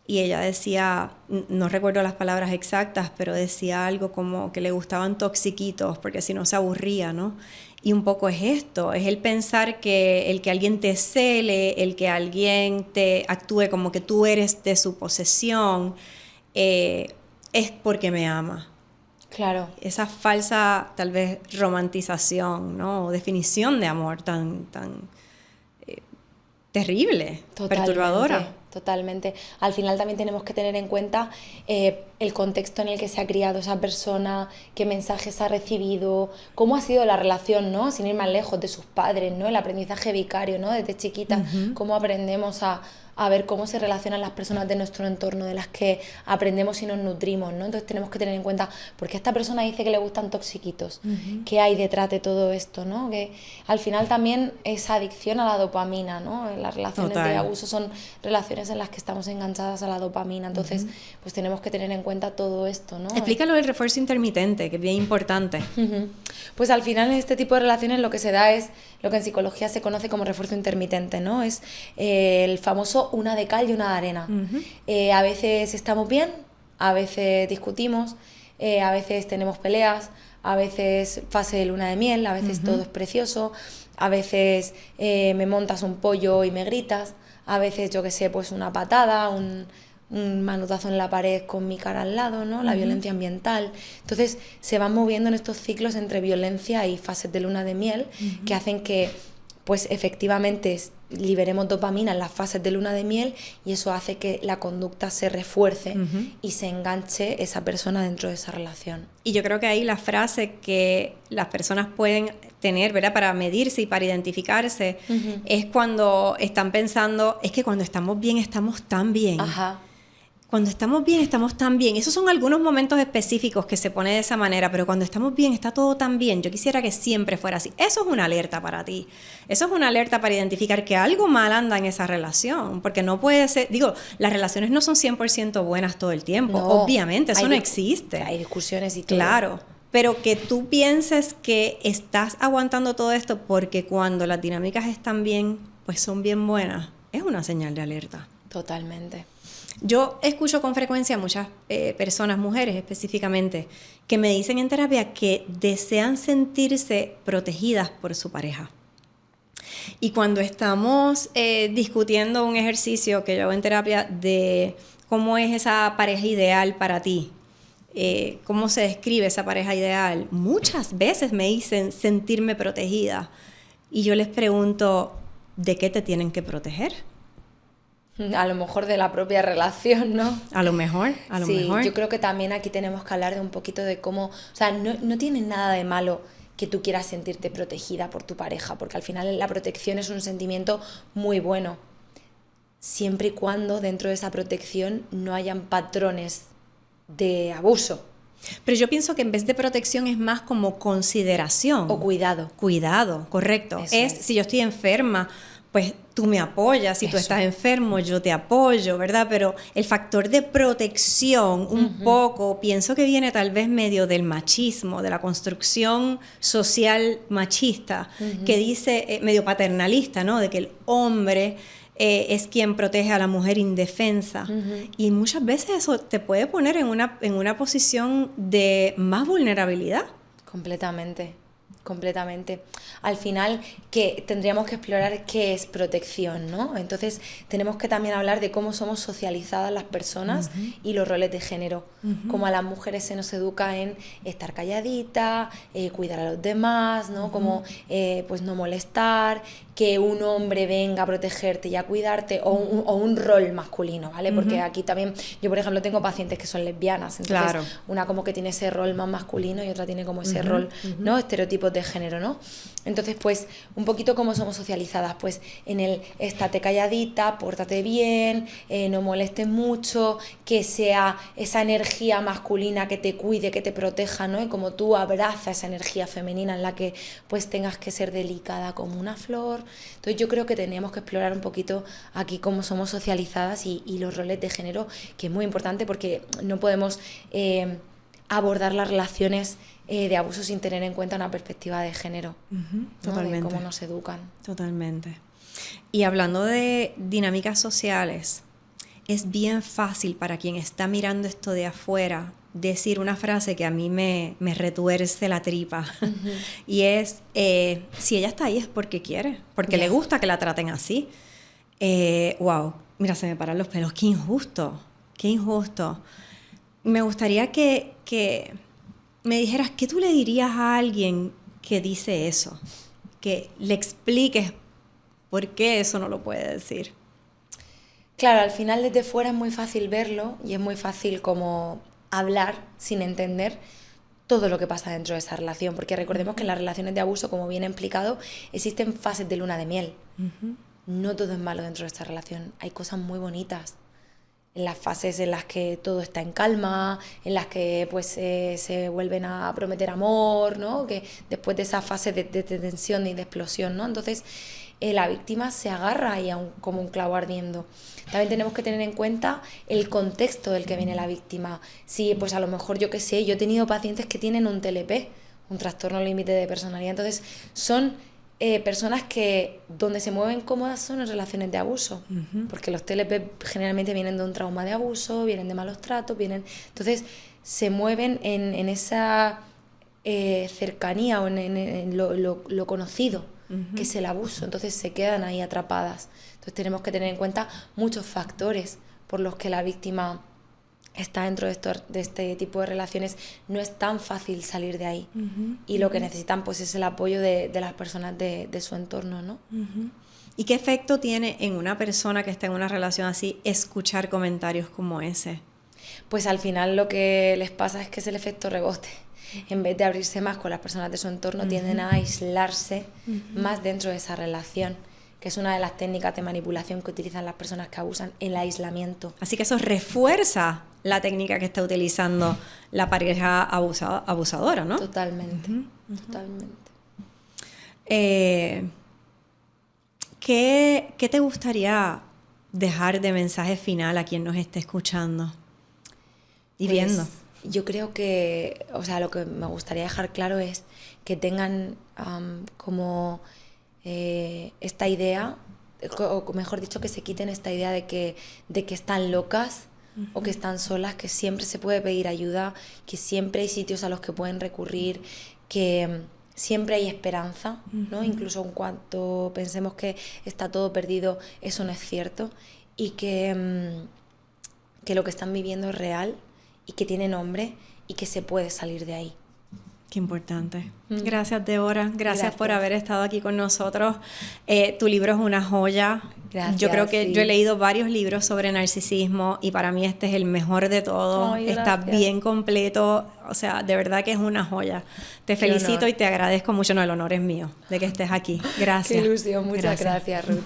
Y ella decía, no recuerdo las palabras exactas, pero decía algo como que le gustaban toxiquitos, porque si no se aburría, ¿no? Y un poco es esto, es el pensar que el que alguien te cele, el que alguien te actúe como que tú eres de su posesión, es porque me ama. Claro. Esa falsa, tal vez, romantización, ¿no? O definición de amor tan terrible, perturbadora. Totalmente. Al final también tenemos que tener en cuenta el contexto en el que se ha criado esa persona, qué mensajes ha recibido, cómo ha sido la relación, ¿no? Sin ir más lejos, de sus padres, ¿no? El aprendizaje vicario, ¿no? Desde chiquita, cómo aprendemos a ver cómo se relacionan las personas de nuestro entorno, de las que aprendemos y nos nutrimos, ¿no? Entonces tenemos que tener en cuenta, porque esta persona dice que le gustan toxiquitos, qué hay detrás de todo esto, ¿no? Que al final también esa adicción a la dopamina, ¿no? Las relaciones de abuso son relaciones en las que estamos enganchadas a la dopamina, entonces pues tenemos que tener en cuenta todo esto, ¿no? Explícalo del refuerzo intermitente, que es bien importante. Pues al final en este tipo de relaciones lo que se da es lo que en psicología se conoce como refuerzo intermitente, ¿no? Es el famoso una de cal y una de arena. A veces estamos bien, a veces discutimos, a veces tenemos peleas, a veces fase de luna de miel, a veces todo es precioso, a veces me montas un pollo y me gritas, a veces, yo qué sé, pues una patada, un manotazo en la pared con mi cara al lado, ¿no? La violencia ambiental. Entonces se van moviendo en estos ciclos entre violencia y fases de luna de miel que hacen que pues efectivamente liberemos dopamina en las fases de luna de miel y eso hace que la conducta se refuerce y se enganche esa persona dentro de esa relación. Y yo creo que ahí la frase que las personas pueden tener, ¿verdad?, para medirse y para identificarse, es cuando están pensando, es que cuando estamos bien, estamos tan bien. Ajá. Cuando estamos bien, estamos tan bien. Esos son algunos momentos específicos que se pone de esa manera, pero cuando estamos bien, está todo tan bien. Yo quisiera que siempre fuera así. Eso es una alerta para ti. Eso es una alerta para identificar que algo mal anda en esa relación, porque no puede ser... Digo, las relaciones no son 100% buenas todo el tiempo. No, obviamente, eso no existe. Hay discusiones y todo. Claro, pero que tú pienses que estás aguantando todo esto porque cuando las dinámicas están bien, pues son bien buenas, es una señal de alerta. Totalmente. Yo escucho con frecuencia a muchas personas, mujeres específicamente, que me dicen en terapia que desean sentirse protegidas por su pareja. Y cuando estamos discutiendo un ejercicio que yo hago en terapia de cómo es esa pareja ideal para ti, cómo se describe esa pareja ideal, muchas veces me dicen sentirme protegida. Y yo les pregunto, ¿de qué te tienen que proteger? A lo mejor de la propia relación, ¿no? A lo mejor. Sí, yo creo que también aquí tenemos que hablar de un poquito de cómo... O sea, no tiene nada de malo que tú quieras sentirte protegida por tu pareja, porque al final la protección es un sentimiento muy bueno, siempre y cuando dentro de esa protección no hayan patrones de abuso. Pero yo pienso que en vez de protección es más como consideración. O cuidado. Cuidado, correcto. Es si yo estoy enferma, pues tú me apoyas, si tú estás enfermo, yo te apoyo, ¿verdad? Pero el factor de protección, un poco, pienso que viene tal vez medio del machismo, de la construcción social machista, que dice, medio paternalista, ¿no? De que el hombre es quien protege a la mujer indefensa. Y muchas veces eso te puede poner en una posición de más vulnerabilidad. Completamente. Al final que tendríamos que explorar qué es protección, ¿no? Entonces tenemos que también hablar de cómo somos socializadas las personas y los roles de género. Como a las mujeres se nos educa en estar calladita, cuidar a los demás, ¿no? Como pues no molestar, que un hombre venga a protegerte y a cuidarte, o un rol masculino, ¿vale? Porque aquí también, yo por ejemplo tengo pacientes que son lesbianas, entonces Claro. una como que tiene ese rol más masculino y otra tiene como ese rol, ¿no? Estereotipos de género, ¿no? Entonces, pues, un poquito cómo somos socializadas, pues en el estate calladita, pórtate bien, no molestes mucho, que sea esa energía masculina que te cuide, que te proteja, ¿no? Y como tú abrazas esa energía femenina en la que pues tengas que ser delicada como una flor. Entonces yo creo que teníamos que explorar un poquito aquí cómo somos socializadas y los roles de género, que es muy importante porque no podemos abordar las relaciones de abuso sin tener en cuenta una perspectiva de género, ¿no? Totalmente. De cómo nos educan. Totalmente. Y hablando de dinámicas sociales, es bien fácil para quien está mirando esto de afuera decir una frase que a mí me retuerce la tripa. Y es, si ella está ahí es porque quiere, porque le gusta que la traten así. Wow, mira, se me paran los pelos. Qué injusto, qué injusto. Me gustaría que me dijeras, ¿qué tú le dirías a alguien que dice eso? Que le expliques por qué eso no lo puede decir. Claro, al final desde fuera es muy fácil verlo y es muy fácil como hablar sin entender todo lo que pasa dentro de esa relación, porque recordemos que en las relaciones de abuso, como bien implicado, existen fases de luna de miel. No todo es malo dentro de esta relación, hay cosas muy bonitas. En las fases en las que todo está en calma, en las que pues se vuelven a prometer amor, ¿no? Que después de esa fase de tensión y de explosión, ¿no? Entonces la víctima se agarra ahí como un clavo ardiendo. También tenemos que tener en cuenta el contexto del que viene la víctima. Si pues a lo mejor, yo qué sé, yo he tenido pacientes que tienen un TLP, un trastorno límite de personalidad, entonces son personas que donde se mueven cómodas son en relaciones de abuso, porque los TLP generalmente vienen de un trauma de abuso, vienen de malos tratos, entonces se mueven en esa cercanía o en lo conocido, que es el abuso, entonces se quedan ahí atrapadas. Entonces tenemos que tener en cuenta muchos factores por los que la víctima está dentro de este tipo de relaciones. No es tan fácil salir de ahí, y lo que necesitan pues es el apoyo de las personas de su entorno, ¿no? ¿Y qué efecto tiene en una persona que está en una relación así escuchar comentarios como ese? Pues al final lo que les pasa es que es el efecto rebote. En vez de abrirse más con las personas de su entorno, tienden a aislarse más dentro de esa relación, que es una de las técnicas de manipulación que utilizan las personas que abusan, el aislamiento. Así que eso refuerza la técnica que está utilizando la pareja abusadora, ¿no? Totalmente, totalmente. ¿Qué te gustaría dejar de mensaje final a quien nos esté escuchando y viendo? Yo creo que, o sea, lo que me gustaría dejar claro es que tengan como esta idea, o mejor dicho, que se quiten esta idea de que están locas o que están solas, que siempre se puede pedir ayuda, que siempre hay sitios a los que pueden recurrir, que siempre hay esperanza, ¿no? Incluso en cuanto pensemos que está todo perdido, eso no es cierto, y que lo que están viviendo es real y que tiene nombre y que se puede salir de ahí. Qué importante. Gracias, Débora. Gracias por haber estado aquí con nosotros. Tu libro es una joya. Gracias, yo creo que yo he leído varios libros sobre narcisismo y para mí este es el mejor de todos. Ay, está bien completo. O sea, de verdad que es una joya. Te felicito y te agradezco mucho. No, el honor es mío de que estés aquí. Gracias. Qué ilusión. Muchas gracias, Ruth.